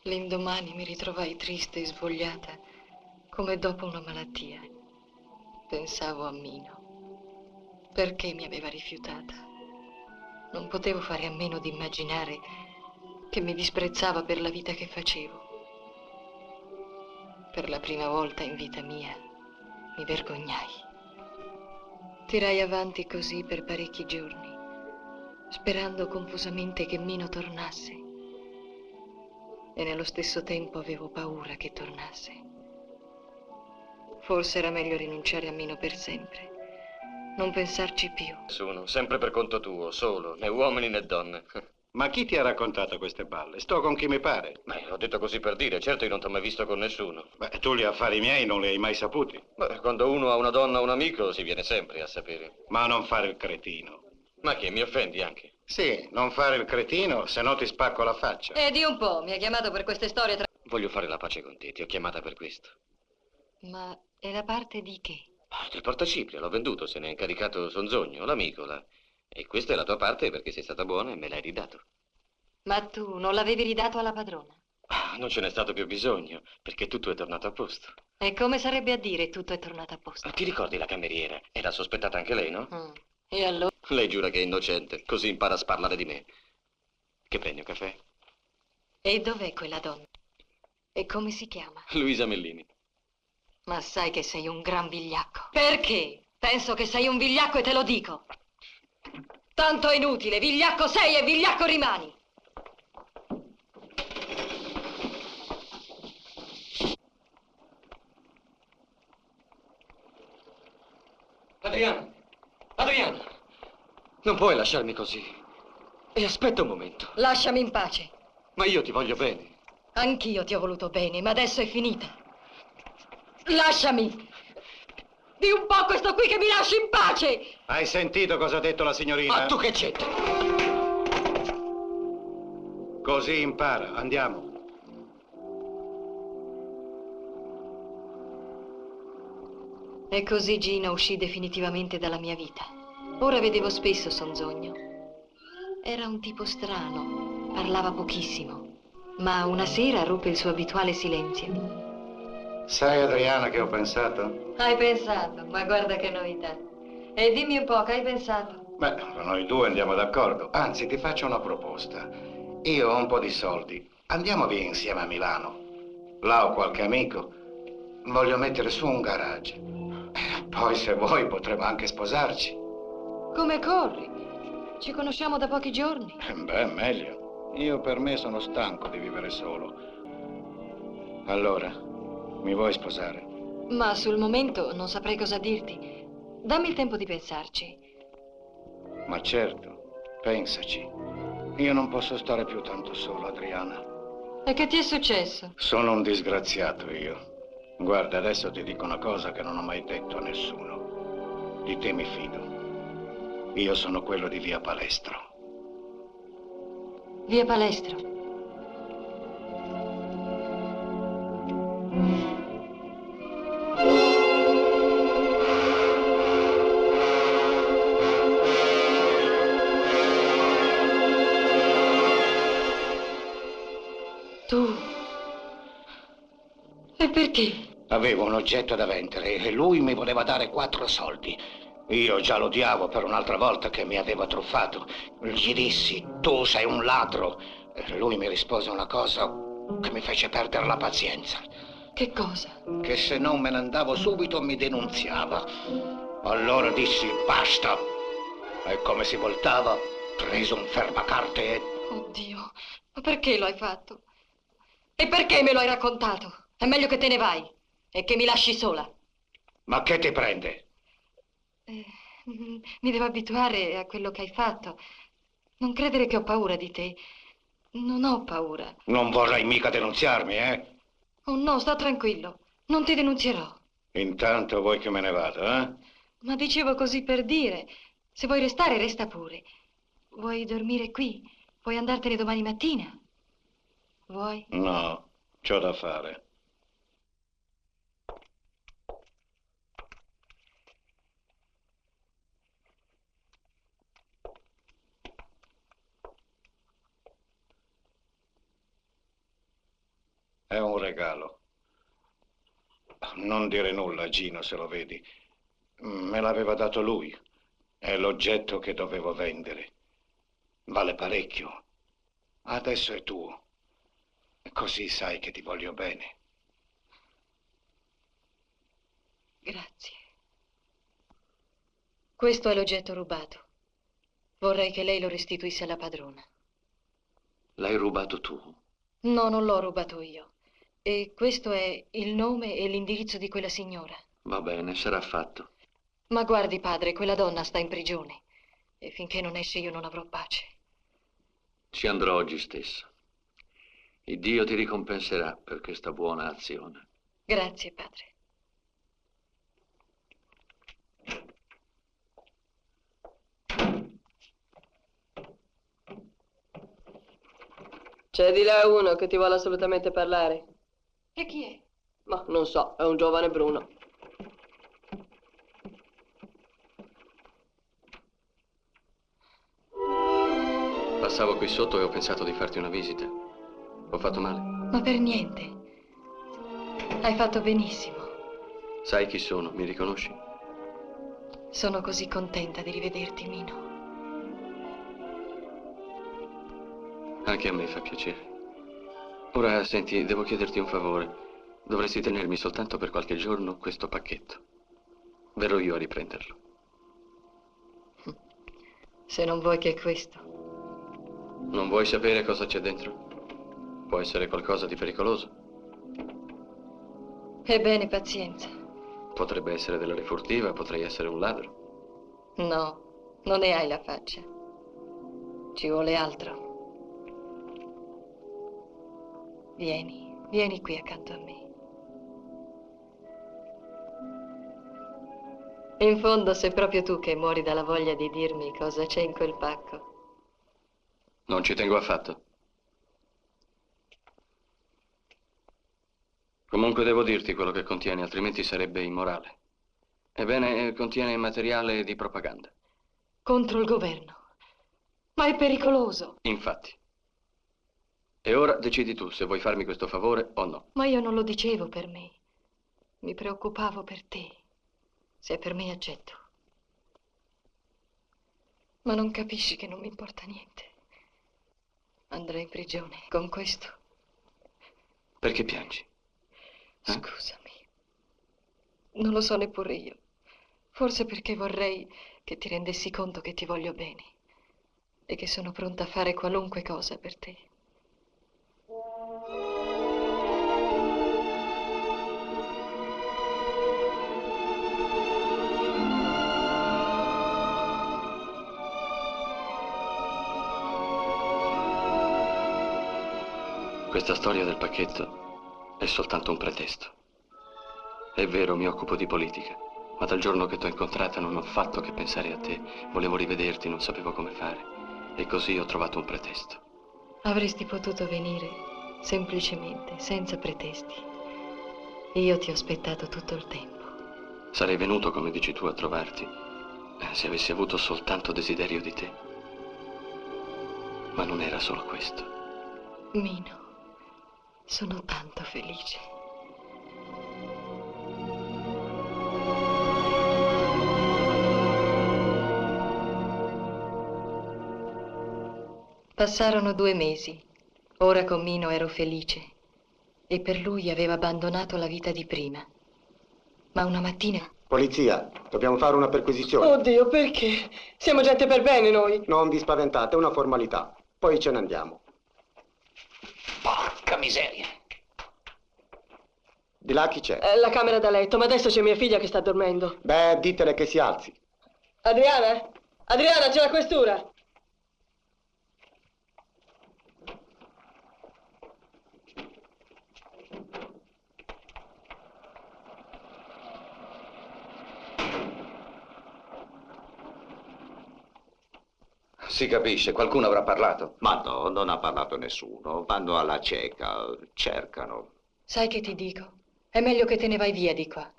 L'indomani mi ritrovai triste e svogliata, come dopo una malattia. Pensavo a Mino. Perché mi aveva rifiutata? Non potevo fare a meno di immaginare che mi disprezzava per la vita che facevo. Per la prima volta in vita mia mi vergognai. Tirai avanti così per parecchi giorni, sperando confusamente che Mino tornasse. E nello stesso tempo avevo paura che tornasse. Forse era meglio rinunciare a Mino per sempre. Non pensarci più. Nessuno, sempre per conto tuo, solo, né uomini né donne. Ma chi ti ha raccontato queste balle? Sto con chi mi pare. Beh, l'ho detto così per dire, certo io non ti ho mai visto con nessuno. Beh, tu gli affari miei non li hai mai saputi. Beh, quando uno ha una donna o un amico si viene sempre a sapere. Ma non fare il cretino. Ma che, mi offendi anche? Sì, non fare il cretino, se no ti spacco la faccia. Di un po', mi ha chiamato per queste storie tra... Voglio fare la pace con te, ti ho chiamata per questo. Ma è da parte di che? Del portacipria, l'ho venduto, se ne è incaricato Sonzogno, l'amico, là. E questa è la tua parte perché sei stata buona e me l'hai ridato. Ma tu non l'avevi ridato alla padrona? Non ce n'è stato più bisogno, perché tutto è tornato a posto. E come sarebbe a dire tutto è tornato a posto? Ti ricordi la cameriera? Era sospettata anche lei, no? E allora? Lei giura che è innocente, così impara a sparlare di me. Che prendi un caffè? E dov'è quella donna? E come si chiama? Luisa Mellini. Ma sai che sei un gran vigliacco. Perché? Penso che sei un vigliacco e te lo dico. Tanto è inutile, vigliacco sei e vigliacco rimani. Adriano! Adriana, non puoi lasciarmi così. E aspetta un momento. Lasciami in pace. Ma io ti voglio bene. Anch'io ti ho voluto bene, ma adesso è finita. Lasciami. Di un po' questo qui che mi lasci in pace. Hai sentito cosa ha detto la signorina? Ma tu che c'entri? Così impara. Andiamo. E così Gino uscì definitivamente dalla mia vita. Ora vedevo spesso Sonzogno. Era un tipo strano, parlava pochissimo, ma una sera ruppe il suo abituale silenzio. Sai, Adriana, che ho pensato? Hai pensato? Ma guarda che novità. E dimmi un po', che hai pensato? Beh, noi due andiamo d'accordo. Anzi, ti faccio una proposta. Io ho un po' di soldi. Andiamo via insieme a Milano. Là ho qualche amico. Voglio mettere su un garage. Poi, se vuoi, potremo anche sposarci. Come corri? Ci conosciamo da pochi giorni. Beh, meglio. Io per me sono stanco di vivere solo. Allora, mi vuoi sposare? Ma sul momento non saprei cosa dirti. Dammi il tempo di pensarci. Ma certo, pensaci. Io non posso stare più tanto solo, Adriana. E che ti è successo? Sono un disgraziato io. Guarda, adesso ti dico una cosa che non ho mai detto a nessuno. Di te mi fido. Io sono quello di Via Palestro. Via Palestro? Tu? E perché? Avevo un oggetto da vendere e lui mi voleva dare 4 soldi. Io già lo odiavo per un'altra volta che mi aveva truffato. Gli dissi, tu sei un ladro. E lui mi rispose una cosa che mi fece perdere la pazienza. Che cosa? Che se non me ne andavo subito mi denunziava. Allora dissi, basta. E come si voltava, prese un fermacarte e... Oddio, ma perché lo hai fatto? E perché me lo hai raccontato? È meglio che te ne vai e che mi lasci sola. Ma che ti prende? Mi devo abituare a quello che hai fatto. Non credere che ho paura di te. Non ho paura. Non vorrai mica denunziarmi, eh? Oh no, sta tranquillo. Non ti denunzierò. Intanto vuoi che me ne vada, eh? Ma dicevo così per dire. Se vuoi restare, resta pure. Vuoi dormire qui? Puoi andartene domani mattina? Vuoi? No, c'ho da fare. È un regalo. Non dire nulla, Gino, se lo vedi. Me l'aveva dato lui. È l'oggetto che dovevo vendere. Vale parecchio. Adesso è tuo. Così sai che ti voglio bene. Grazie. Questo è l'oggetto rubato. Vorrei che lei lo restituisse alla padrona. L'hai rubato tu? No, non l'ho rubato io. E questo è il nome e l'indirizzo di quella signora. Va bene, sarà fatto. Ma guardi, padre, quella donna sta in prigione. E finché non esce io non avrò pace. Ci andrò oggi stesso. Il Dio ti ricompenserà per questa buona azione. Grazie, padre. C'è di là uno che ti vuole assolutamente parlare. E chi è? Ma non so, è un giovane bruno. Passavo qui sotto e ho pensato di farti una visita. Ho fatto male? Ma per niente. Hai fatto benissimo. Sai chi sono? Mi riconosci? Sono così contenta di rivederti, Mino. Anche a me fa piacere. Ora, senti, devo chiederti un favore. Dovresti tenermi soltanto per qualche giorno questo pacchetto. Verrò io a riprenderlo. Se non vuoi che questo. Non vuoi sapere cosa c'è dentro? Può essere qualcosa di pericoloso. Ebbene, pazienza. Potrebbe essere della refurtiva, potrei essere un ladro. No, non ne hai la faccia. Ci vuole altro. Vieni qui accanto a me. In fondo sei proprio tu che muori dalla voglia di dirmi cosa c'è in quel pacco. Non ci tengo affatto. Comunque devo dirti quello che contiene, altrimenti sarebbe immorale. Ebbene, contiene materiale di propaganda. Contro il governo. Ma è pericoloso. Infatti. E ora decidi tu se vuoi farmi questo favore o no. Ma io non lo dicevo per me. Mi preoccupavo per te. Se è per me, accetto. Ma non capisci che non mi importa niente. Andrei in prigione con questo. Perché piangi? Scusami. Non lo so neppure io. Forse perché vorrei che ti rendessi conto che ti voglio bene e che sono pronta a fare qualunque cosa per te. Questa storia del pacchetto è soltanto un pretesto. È vero, mi occupo di politica, ma dal giorno che t'ho incontrata non ho fatto che pensare a te. Volevo rivederti, non sapevo come fare. E così ho trovato un pretesto. Avresti potuto venire semplicemente, senza pretesti. Io ti ho aspettato tutto il tempo. Sarei venuto, come dici tu, a trovarti, se avessi avuto soltanto desiderio di te. Ma non era solo questo. Mino, sono tanto felice. Passarono 2 mesi. Ora con Mino ero felice e per lui avevo abbandonato la vita di prima. Ma una mattina... Polizia, dobbiamo fare una perquisizione. Oddio, perché? Siamo gente per bene noi. Non vi spaventate, è una formalità. Poi ce ne andiamo. Porca miseria. Di là chi c'è? La camera da letto, ma adesso c'è mia figlia che sta dormendo. Beh, ditele che si alzi. Adriana? Adriana, c'è la questura. Si capisce, qualcuno avrà parlato. Ma no, non ha parlato nessuno. Vanno alla cieca, cercano. Sai che ti dico? È meglio che te ne vai via di qua.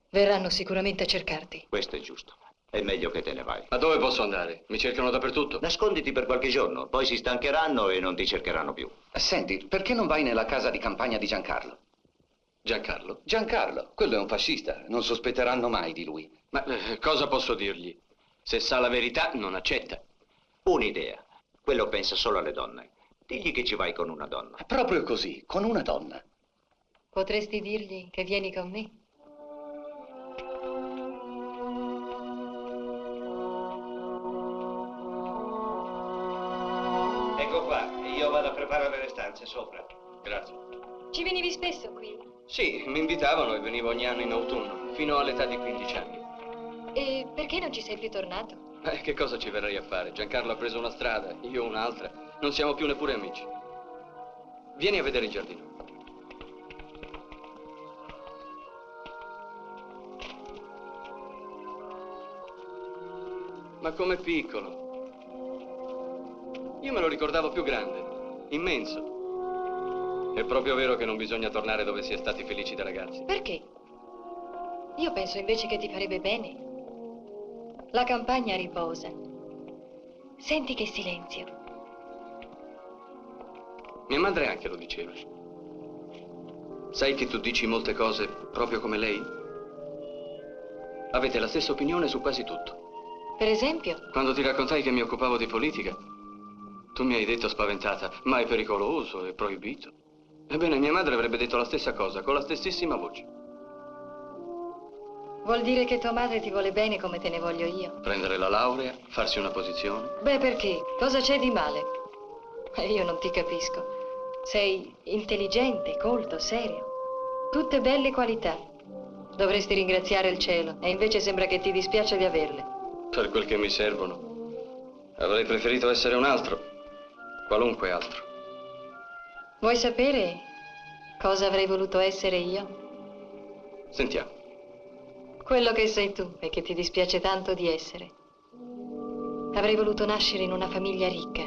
Verranno sicuramente a cercarti. Questo è giusto. È meglio che te ne vai. Ma dove posso andare? Mi cercano dappertutto. Nasconditi per qualche giorno, poi si stancheranno e non ti cercheranno più. Senti, perché non vai nella casa di campagna di Giancarlo? Giancarlo? Giancarlo, quello è un fascista. Non sospetteranno mai di lui. Ma cosa posso dirgli? Se sa la verità, non accetta. Un'idea. Quello pensa solo alle donne. Digli che ci vai con una donna. Proprio così, con una donna. Potresti dirgli che vieni con me? Ecco qua, io vado a preparare le stanze sopra. Grazie. Ci venivi spesso qui? Sì, mi invitavano e venivo ogni anno in autunno, fino all'età di 15 anni. E perché non ci sei più tornato? Che cosa ci verrei a fare? Giancarlo ha preso una strada, io un'altra. Non siamo più neppure amici. Vieni a vedere il giardino. Ma com'è piccolo. Io me lo ricordavo più grande, immenso. È proprio vero che non bisogna tornare dove si è stati felici da ragazzi. Perché? Io penso invece che ti farebbe bene. La campagna riposa. Senti che silenzio. Mia madre anche lo diceva. Sai che tu dici molte cose proprio come lei? Avete la stessa opinione su quasi tutto. Per esempio? Quando ti raccontai che mi occupavo di politica, tu mi hai detto spaventata, ma è pericoloso, è proibito. Ebbene, mia madre avrebbe detto la stessa cosa, con la stessissima voce. Vuol dire che tua madre ti vuole bene come te ne voglio io? Prendere la laurea, farsi una posizione. Beh, perché? Cosa c'è di male? Io non ti capisco. Sei intelligente, colto, serio. Tutte belle qualità. Dovresti ringraziare il cielo, e invece sembra che ti dispiace di averle. Per quel che mi servono, avrei preferito essere un altro, qualunque altro. Vuoi sapere cosa avrei voluto essere io? Sentiamo. Quello che sei tu e che ti dispiace tanto di essere. Avrei voluto nascere in una famiglia ricca,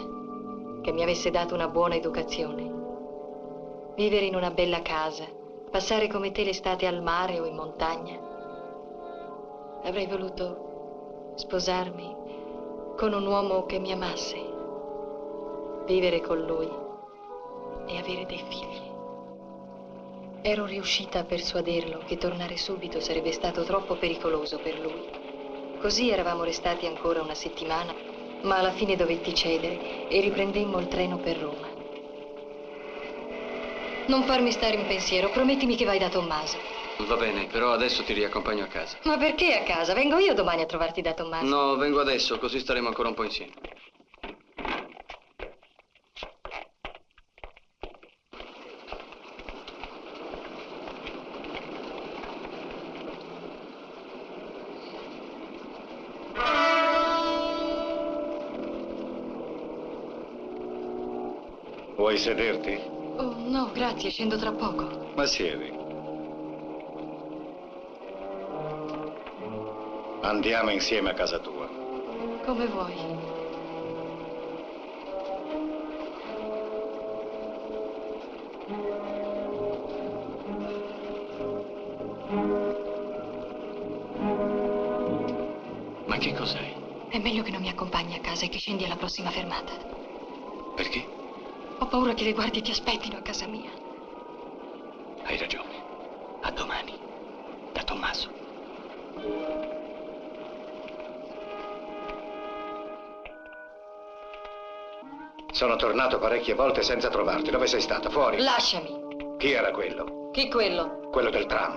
che mi avesse dato una buona educazione. Vivere in una bella casa, passare come te l'estate al mare o in montagna. Avrei voluto sposarmi con un uomo che mi amasse, vivere con lui e avere dei figli. Ero riuscita a persuaderlo che tornare subito sarebbe stato troppo pericoloso per lui. Così eravamo restati ancora una settimana, ma alla fine dovetti cedere e riprendemmo il treno per Roma. Non farmi stare in pensiero, promettimi che vai da Tommaso. Va bene, però adesso ti riaccompagno a casa. Ma perché a casa? Vengo io domani a trovarti da Tommaso. No, vengo adesso, così staremo ancora un po' insieme. Vuoi sederti? Oh, no, grazie, scendo tra poco. Ma siedi. Andiamo insieme a casa tua. Come vuoi. Ma che cos'hai? È meglio che non mi accompagni a casa e che scendi alla prossima fermata. Perché? Ho paura che le guardie ti aspettino a casa mia. Hai ragione. A domani. Da Tommaso. Sono tornato parecchie volte senza trovarti. Dove sei stata? Fuori? Lasciami. Chi era quello? Chi quello? Quello del tram.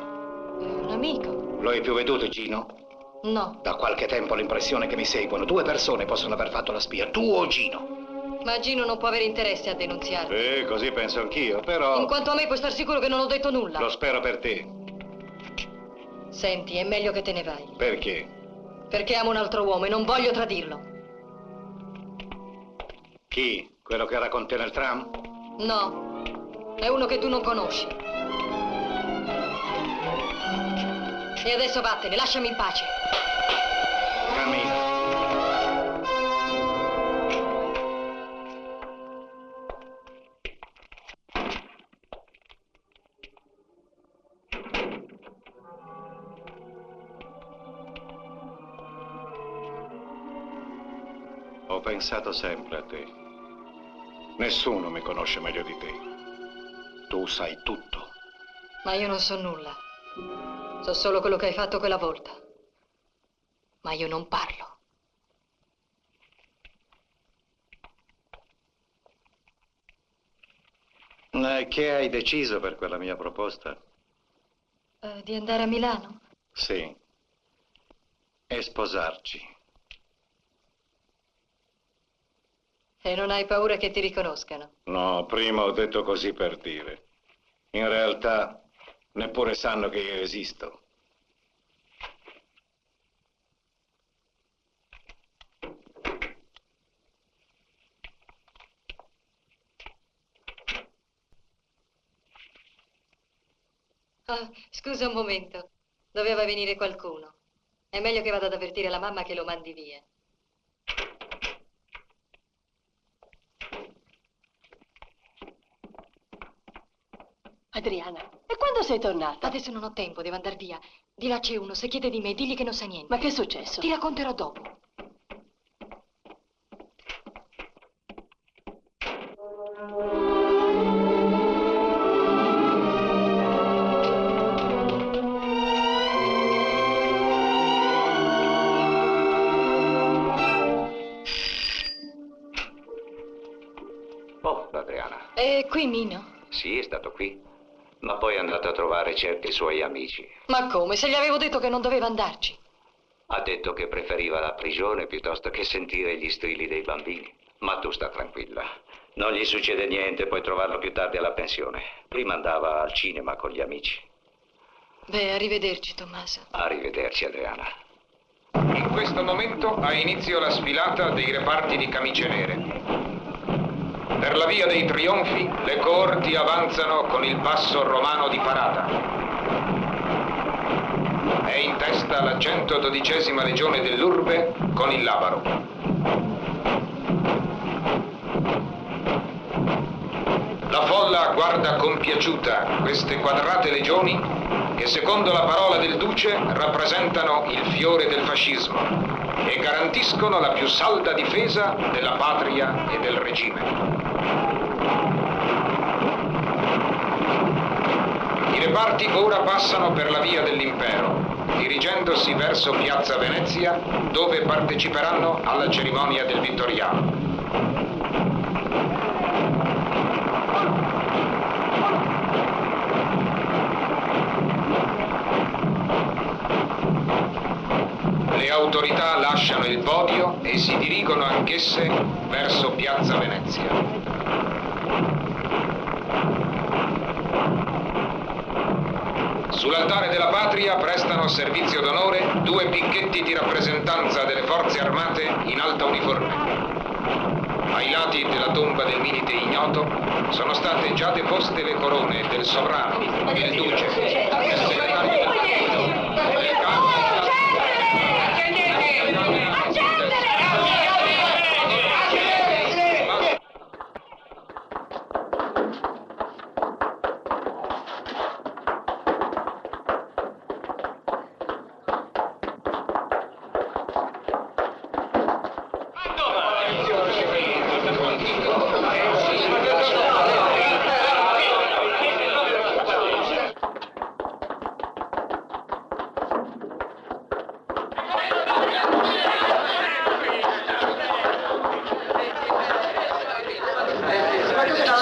Un amico. Lo hai più veduto, Gino? No. Da qualche tempo ho l'impressione che mi seguono. 2 persone possono aver fatto la spia, tu o Gino. Ma Gino non può avere interesse a denunziarmi. Così penso anch'io, però... In quanto a me puoi star sicuro che non ho detto nulla. Lo spero per te. Senti, è meglio che te ne vai. Perché? Perché amo un altro uomo e non voglio tradirlo. Chi? Quello che era con te nel tram? No, è uno che tu non conosci. E adesso vattene, lasciami in pace. Cammina. Ho pensato sempre a te. Nessuno mi conosce meglio di te. Tu sai tutto. Ma io non so nulla. So solo quello che hai fatto quella volta. Ma io non parlo. Che hai deciso per quella mia proposta? Di andare a Milano? Sì. E sposarci. E non hai paura che ti riconoscano? No, prima ho detto così per dire. In realtà, neppure sanno che io esisto. Ah, scusa un momento. Doveva venire qualcuno. È meglio che vada ad avvertire la mamma che lo mandi via. Adriana, e quando sei tornata? Adesso non ho tempo, devo andare via. Di là c'è uno, se chiede di me, digli che non sa niente. Ma che è successo? Ti racconterò dopo. Oh, Adriana. È qui Mino? Sì, è stato qui. Ma poi è andato a trovare certi suoi amici. Ma come? Se gli avevo detto che non doveva andarci. Ha detto che preferiva la prigione piuttosto che sentire gli strilli dei bambini. Ma tu sta tranquilla. Non gli succede niente, puoi trovarlo più tardi alla pensione. Prima andava al cinema con gli amici. Beh, arrivederci, Tommaso. Arrivederci, Adriana. In questo momento ha inizio la sfilata dei reparti di camicie nere. Per la via dei trionfi le coorti avanzano con il passo romano di parata. È in testa la 112ª legione dell'Urbe con il Labaro. La folla guarda compiaciuta queste quadrate legioni che, secondo la parola del Duce, rappresentano il fiore del fascismo e garantiscono la più salda difesa della patria e del regime. I reparti ora passano per la via dell'Impero, dirigendosi verso Piazza Venezia, dove parteciperanno alla cerimonia del Vittoriano. Le autorità lasciano il podio e si dirigono anch'esse verso Piazza Venezia. Sull'altare della patria prestano servizio d'onore 2 picchetti di rappresentanza delle forze armate in alta uniforme. Ai lati della tomba del milite ignoto sono state già deposte le corone del sovrano, del duce, del segretario del partito, del capo.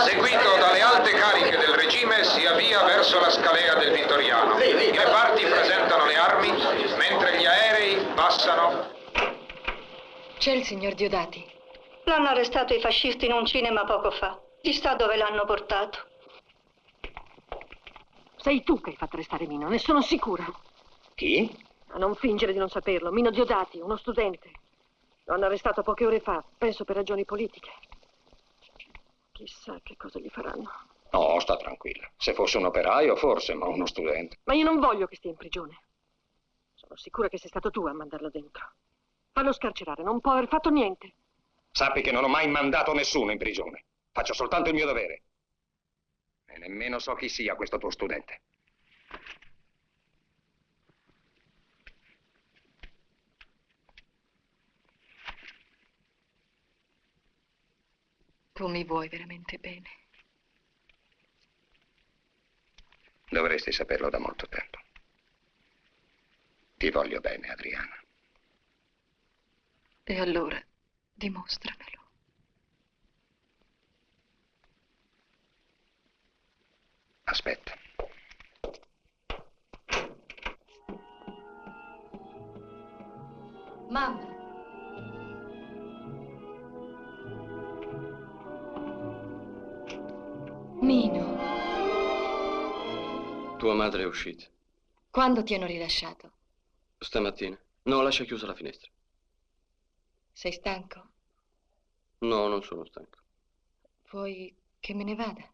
Seguito dalle alte cariche del regime, si avvia verso la scalea del Vittoriano. I reparti presentano le armi, mentre gli aerei passano. C'è il signor Diodati. L'hanno arrestato i fascisti in un cinema poco fa. Chissà dove l'hanno portato. Sei tu che hai fatto arrestare Mino, ne sono sicura. Chi? A non fingere di non saperlo. Mino Diodati, uno studente. Lo hanno arrestato poche ore fa, penso per ragioni politiche. Chissà che cosa gli faranno. No, sta tranquilla. Se fosse un operaio, forse, ma uno studente. Ma io non voglio che stia in prigione. Sono sicura che sei stato tu a mandarlo dentro. Fallo scarcerare, non può aver fatto niente. Sappi che non ho mai mandato nessuno in prigione. Faccio soltanto il mio dovere. E nemmeno so chi sia questo tuo studente. Tu mi vuoi veramente bene. Dovresti saperlo da molto tempo. Ti voglio bene, Adriana. E allora, dimostramelo. Aspetta. Mamma. Mino, Tua madre è uscita. quando ti hanno rilasciato? Stamattina. No, lascia chiusa la finestra. Sei stanco? No, non sono stanco. Vuoi che me ne vada?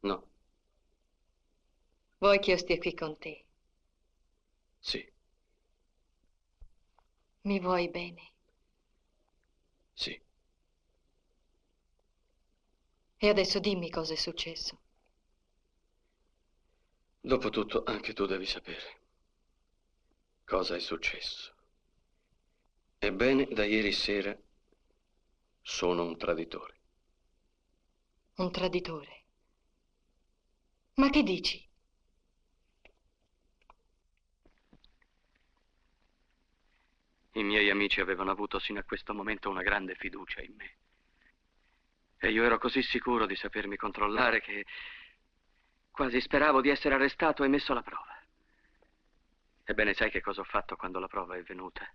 No. Vuoi che io stia qui con te? Sì. Mi vuoi bene? Sì. E adesso dimmi cosa è successo. Dopotutto, anche tu devi sapere cosa è successo. Ebbene, da ieri sera sono un traditore. Un traditore? Ma che dici? I miei amici avevano avuto sino a questo momento una grande fiducia in me. E io ero così sicuro di sapermi controllare che quasi speravo di essere arrestato e messo alla prova. Ebbene, sai che cosa ho fatto quando la prova è venuta?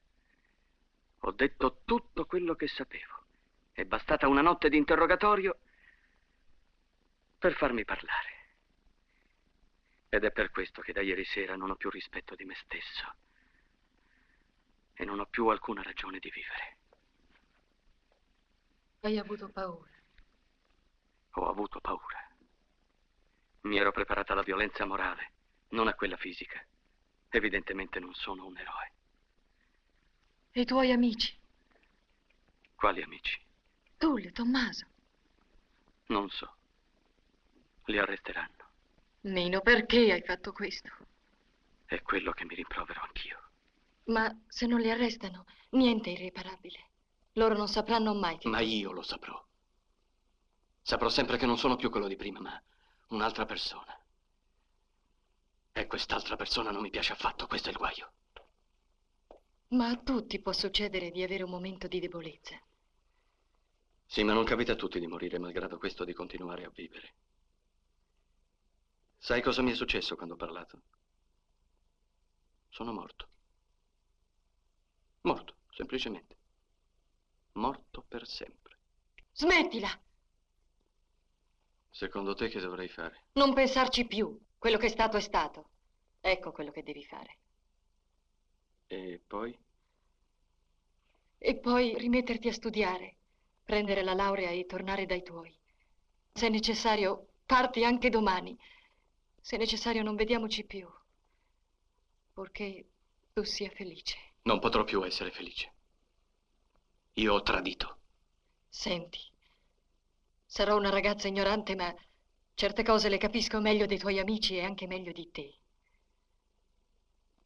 Ho detto tutto quello che sapevo. È bastata una notte di interrogatorio per farmi parlare. Ed è per questo che da ieri sera non ho più rispetto di me stesso. e non ho più alcuna ragione di vivere. Hai avuto paura. Ho avuto paura. Mi ero preparata alla violenza morale, non a quella fisica. Evidentemente non sono un eroe. E i tuoi amici? Quali amici? Tullio, Tommaso. Non so. Li arresteranno. Nino, perché hai fatto questo? È quello che mi rimprovero anch'io. Ma se non li arrestano, niente è irreparabile. Loro non sapranno mai che... Ma io lo saprò. Saprò sempre che non sono più quello di prima, ma un'altra persona. E quest'altra persona non mi piace affatto, questo è il guaio. Ma a tutti può succedere di avere un momento di debolezza. Sì, ma non capita a tutti di morire, malgrado questo di continuare a vivere. Sai cosa mi è successo quando ho parlato? Sono morto. Morto, semplicemente. Morto per sempre. Smettila! Secondo te che dovrei fare? Non pensarci più. Quello che è stato è stato. Ecco quello che devi fare. E poi? E poi rimetterti a studiare, prendere la laurea e tornare dai tuoi. Se è necessario, parti anche domani. Se è necessario, non vediamoci più. Purché tu sia felice. Non potrò più essere felice. Io ho tradito. Senti, sarò una ragazza ignorante, ma certe cose le capisco meglio dei tuoi amici e anche meglio di te.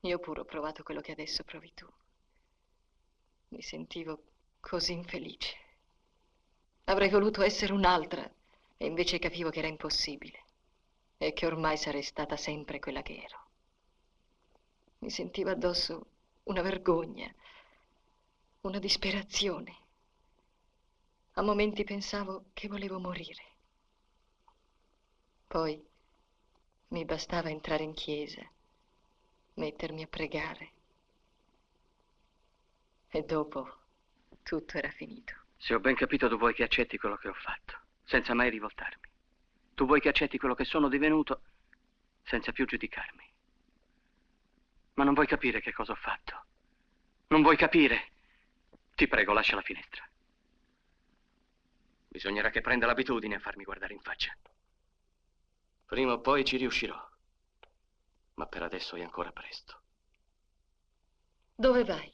Io pure ho provato quello che adesso provi tu. Mi sentivo così infelice. Avrei voluto essere un'altra e invece capivo che era impossibile e che ormai sarei stata sempre quella che ero. Mi sentivo addosso una vergogna, una disperazione. A momenti pensavo che volevo morire. Poi mi bastava entrare in chiesa, mettermi a pregare. E dopo tutto era finito. Se ho ben capito, tu vuoi che accetti quello che ho fatto, senza mai rivoltarmi. Tu vuoi che accetti quello che sono divenuto, senza più giudicarmi. Ma non vuoi capire che cosa ho fatto. Non vuoi capire. Ti prego, lascia la finestra. Bisognerà che prenda l'abitudine a farmi guardare in faccia. Prima o poi ci riuscirò. Ma per adesso è ancora presto. Dove vai?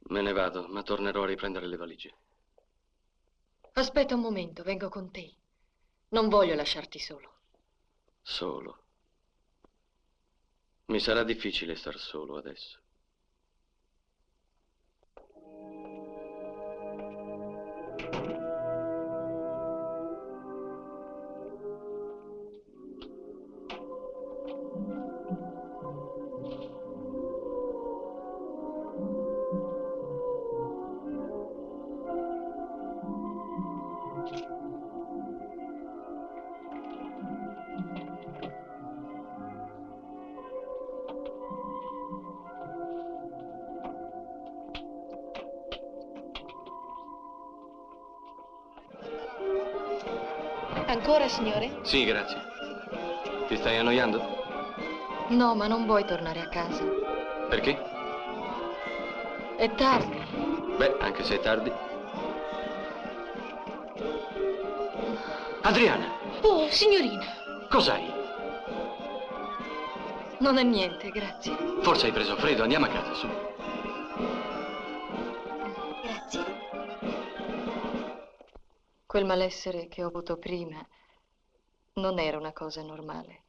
Me ne vado, ma tornerò a riprendere le valigie. Aspetta un momento, vengo con te. Non voglio lasciarti solo. Solo. Mi sarà difficile star solo adesso. Ancora, signore? Sì, grazie. Ti stai annoiando? No, ma non vuoi tornare a casa. Perché? È tardi. Beh, anche se è tardi. Adriana! Oh, signorina. Cos'hai? Non è niente, grazie. Forse hai preso freddo, andiamo a casa, su. Grazie. Quel malessere che ho avuto prima non era una cosa normale.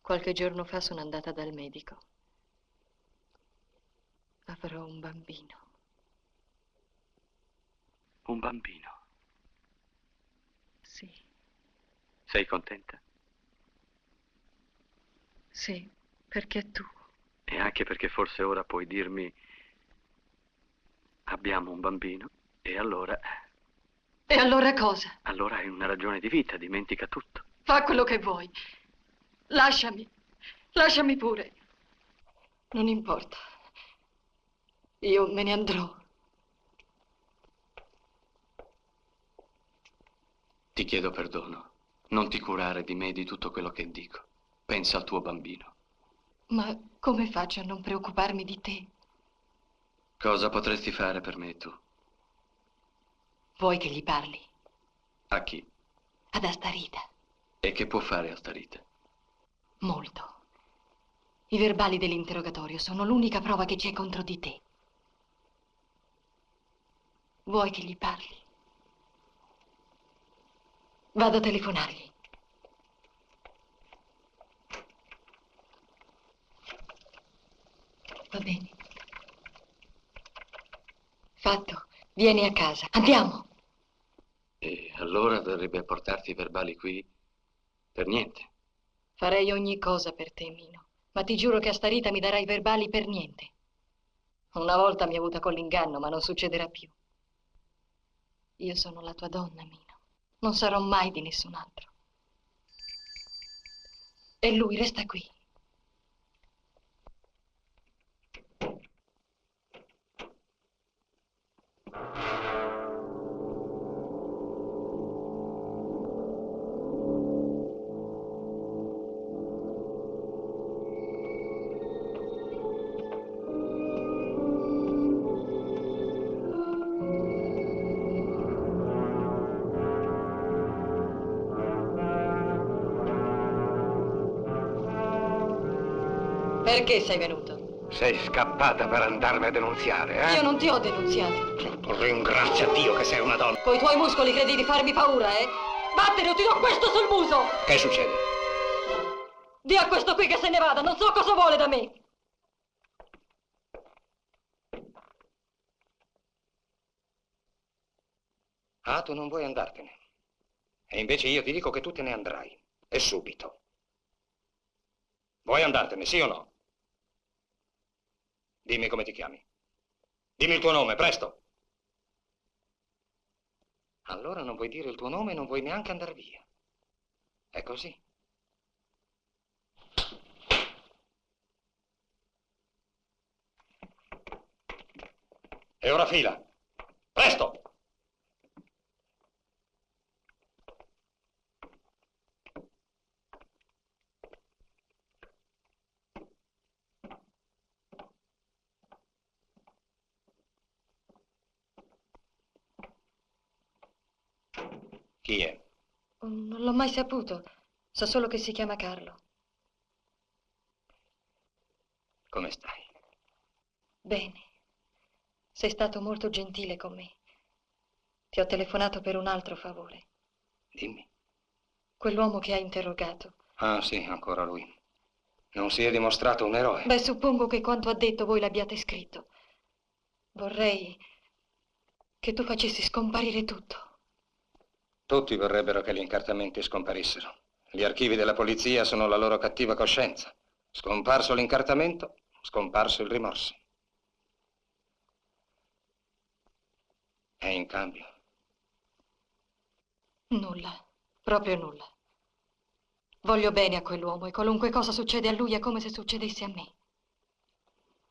Qualche giorno fa sono andata dal medico. Avrò un bambino. Un bambino? Sì. Sei contenta? Sì, perché è tuo. E anche perché forse ora puoi dirmi: abbiamo un bambino, e allora... E allora cosa? Allora hai una ragione di vita, dimentica tutto. Fa quello che vuoi. Lasciami. Lasciami pure. Non importa. Io me ne andrò. Ti chiedo perdono. Non ti curare di me e di tutto quello che dico. Pensa al tuo bambino. Ma come faccio a non preoccuparmi di te? Cosa potresti fare per me, tu? Vuoi che gli parli? A chi? Ad Astarita. E che può fare Astarita? Molto. I verbali dell'interrogatorio sono l'unica prova che c'è contro di te. Vuoi che gli parli? Vado a telefonargli. Va bene. Fatto. Vieni a casa. Andiamo. E allora dovrebbe portarti i verbali qui per niente. Farei ogni cosa per te, Mino. Ma ti giuro che Astarita mi darà i verbali per niente. Una volta mi ha avuta con l'inganno, ma non succederà più. Io sono la tua donna, Mino. Non sarò mai di nessun altro. E lui resta qui. Perché sei venuto? Sei scappata per andarmi a denunziare, eh? Io non ti ho denunziato. Ringrazia Dio che sei una donna. Coi tuoi muscoli credi di farmi paura, eh? Vattene o ti do questo sul muso! Che succede? Dì a questo qui che se ne vada, non so cosa vuole da me. Ah, tu non vuoi andartene. E invece io ti dico che tu te ne andrai. E subito. Vuoi andartene, sì o no? Dimmi come ti chiami. Dimmi il tuo nome, presto. Allora non vuoi dire il tuo nome e non vuoi neanche andare via. È così. E ora fila. Presto! Chi è? Non l'ho mai saputo. So solo che si chiama Carlo. Come stai? Bene. Sei stato molto gentile con me. Ti ho telefonato per un altro favore. Dimmi. Quell'uomo che hai interrogato. Ah, sì, ancora lui. Non si è dimostrato un eroe. Beh, suppongo che quanto ha detto voi l'abbiate scritto. Vorrei che tu facessi scomparire tutto. Tutti vorrebbero che gli incartamenti scomparissero. Gli archivi della polizia sono la loro cattiva coscienza. Scomparso l'incartamento, scomparso il rimorso. E in cambio? Nulla, proprio nulla. Voglio bene a quell'uomo e qualunque cosa succede a lui è come se succedesse a me.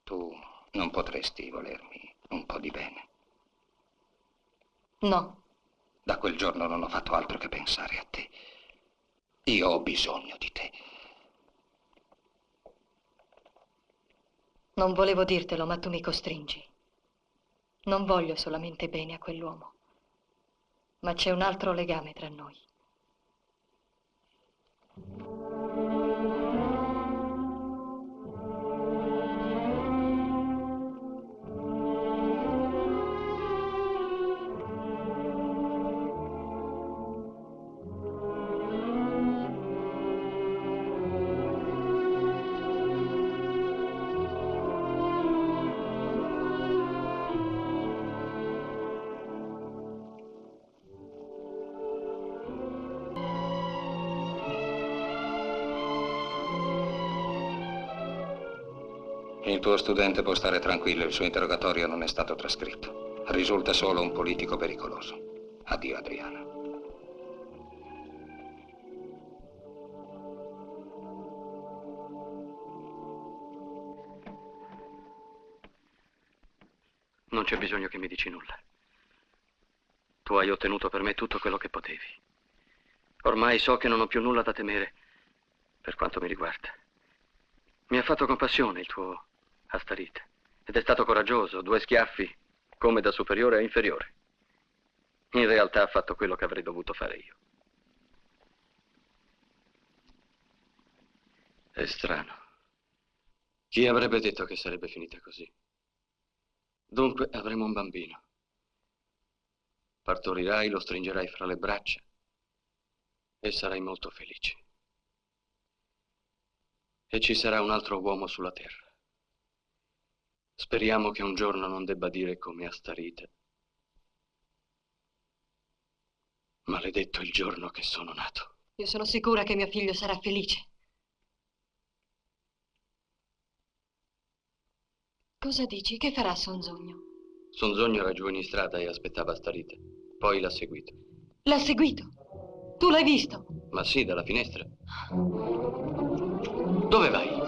Tu non potresti volermi un po' di bene? No. Da quel giorno non ho fatto altro che pensare a te. Io ho bisogno di te. Non volevo dirtelo, ma tu mi costringi. Non voglio solamente bene a quell'uomo, ma c'è un altro legame tra noi. Il tuo studente può stare tranquillo, il suo interrogatorio non è stato trascritto. Risulta solo un politico pericoloso. Addio, Adriana. Non c'è bisogno che mi dici nulla. Tu hai ottenuto per me tutto quello che potevi. Ormai so che non ho più nulla da temere per quanto mi riguarda. Mi ha fatto compassione il tuo Astarita Ed è stato coraggioso, 2 schiaffi, come da superiore a inferiore. In realtà ha fatto quello che avrei dovuto fare io. È strano. Chi avrebbe detto che sarebbe finita così? Dunque avremo un bambino. Partorirai, lo stringerai fra le braccia e sarai molto felice. E ci sarà un altro uomo sulla terra. Speriamo che un giorno non debba dire come a Starita: maledetto il giorno che sono nato. Io sono sicura che mio figlio sarà felice. Cosa dici? Che farà Sonzogno? Sonzogno era giù in strada e aspettava Starita. Poi l'ha seguito. L'ha seguito? Tu l'hai visto? Ma sì, dalla finestra. Dove vai?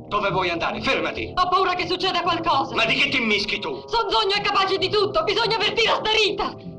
Dove vuoi andare? Fermati! Ho paura che succeda qualcosa! Ma di che ti immischi tu? Sonzogno è capace di tutto! Bisogna avvertire a Starita!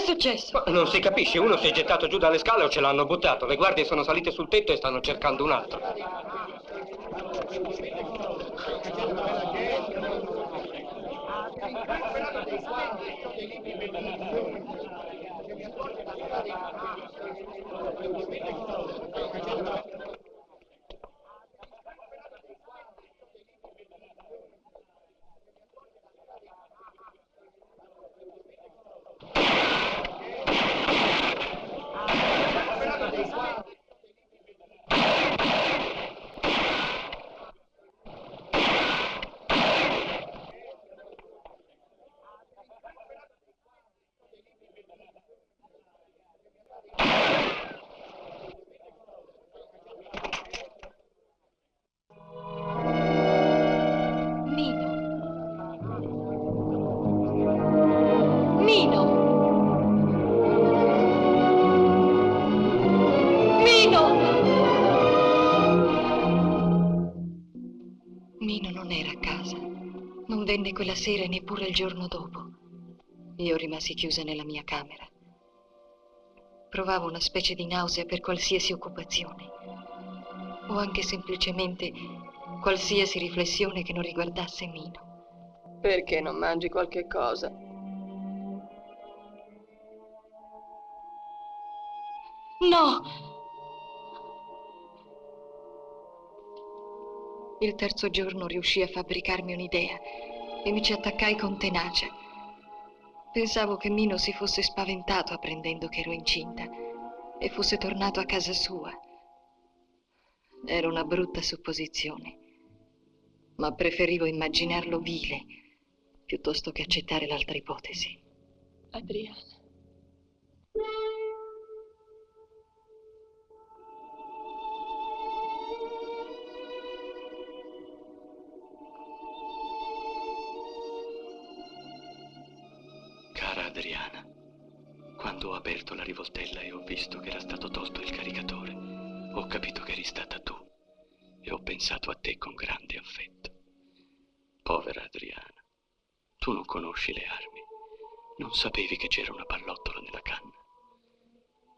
Successo? Non si capisce, uno si è gettato giù dalle scale o ce l'hanno buttato. Le guardie sono salite sul tetto e stanno cercando un altro. Venne quella sera e neppure il giorno dopo. Io rimasi chiusa nella mia camera. Provavo una specie di nausea per qualsiasi occupazione, o anche semplicemente qualsiasi riflessione che non riguardasse Mino. Perché non mangi qualche cosa? No! Il terzo giorno riuscii a fabbricarmi un'idea e mi ci attaccai con tenacia. Pensavo che Mino si fosse spaventato apprendendo che ero incinta e fosse tornato a casa sua. Era una brutta supposizione, ma preferivo immaginarlo vile piuttosto che accettare l'altra ipotesi. Adriana. Cara Adriana, quando ho aperto la rivoltella e ho visto che era stato tolto il caricatore, ho capito che eri stata tu e ho pensato a te con grande affetto. Povera Adriana, tu non conosci le armi, non sapevi che c'era una pallottola nella canna.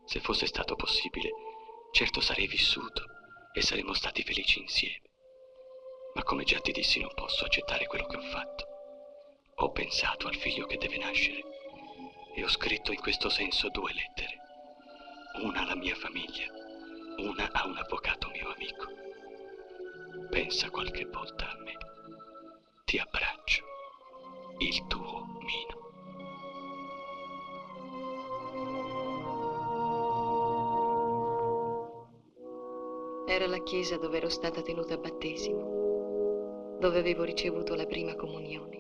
Se fosse stato possibile, certo sarei vissuto e saremmo stati felici insieme. Ma come già ti dissi, non posso accettare quello che ho fatto. Ho pensato al figlio che deve nascere e ho scritto in questo senso 2 lettere. Una alla mia famiglia, una a un avvocato mio amico. Pensa qualche volta a me. Ti abbraccio. Il tuo Mino. Era la chiesa dove ero stata tenuta a battesimo, dove avevo ricevuto la prima comunione.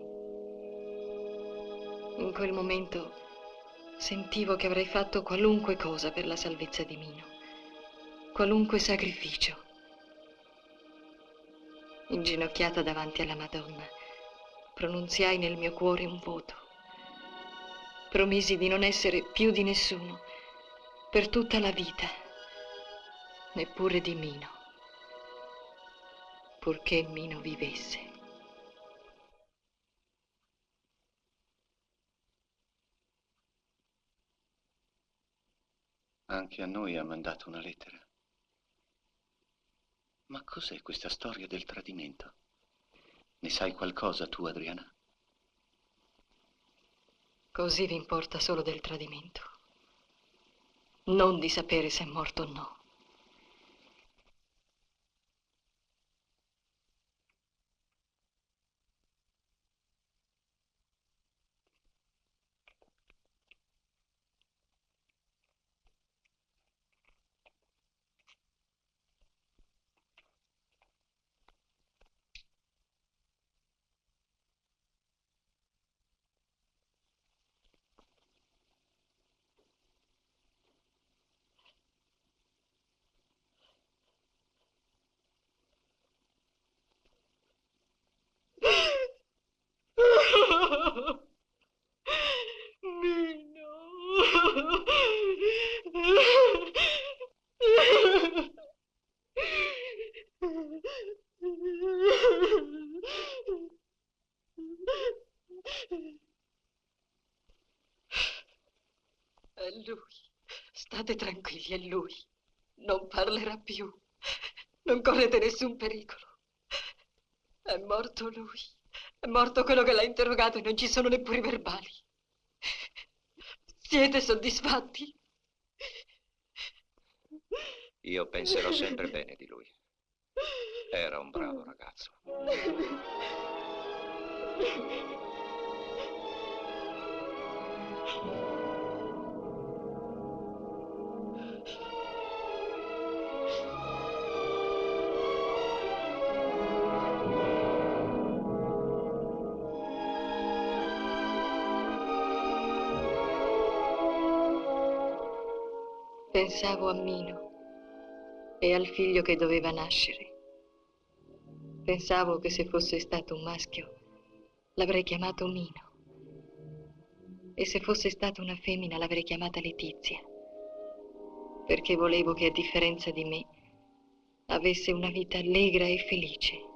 In quel momento sentivo che avrei fatto qualunque cosa per la salvezza di Mino, qualunque sacrificio. Inginocchiata davanti alla Madonna, pronunziai nel mio cuore un voto. Promisi di non essere più di nessuno per tutta la vita, neppure di Mino, purché Mino vivesse. Anche a noi ha mandato una lettera. Ma cos'è questa storia del tradimento? Ne sai qualcosa tu, Adriana? Così vi importa solo del tradimento, non di sapere se è morto o no. È lui. State tranquilli, è lui. Non parlerà più. Non correte nessun pericolo. È morto lui. È morto quello che l'ha interrogato e non ci sono neppure i verbali. Siete soddisfatti? Io penserò sempre bene di lui. Era un bravo ragazzo. Pensavo a Mino e al figlio che doveva nascere. Pensavo che se fosse stato un maschio l'avrei chiamato Mino e se fosse stata una femmina l'avrei chiamata Letizia, perché volevo che a differenza di me avesse una vita allegra e felice.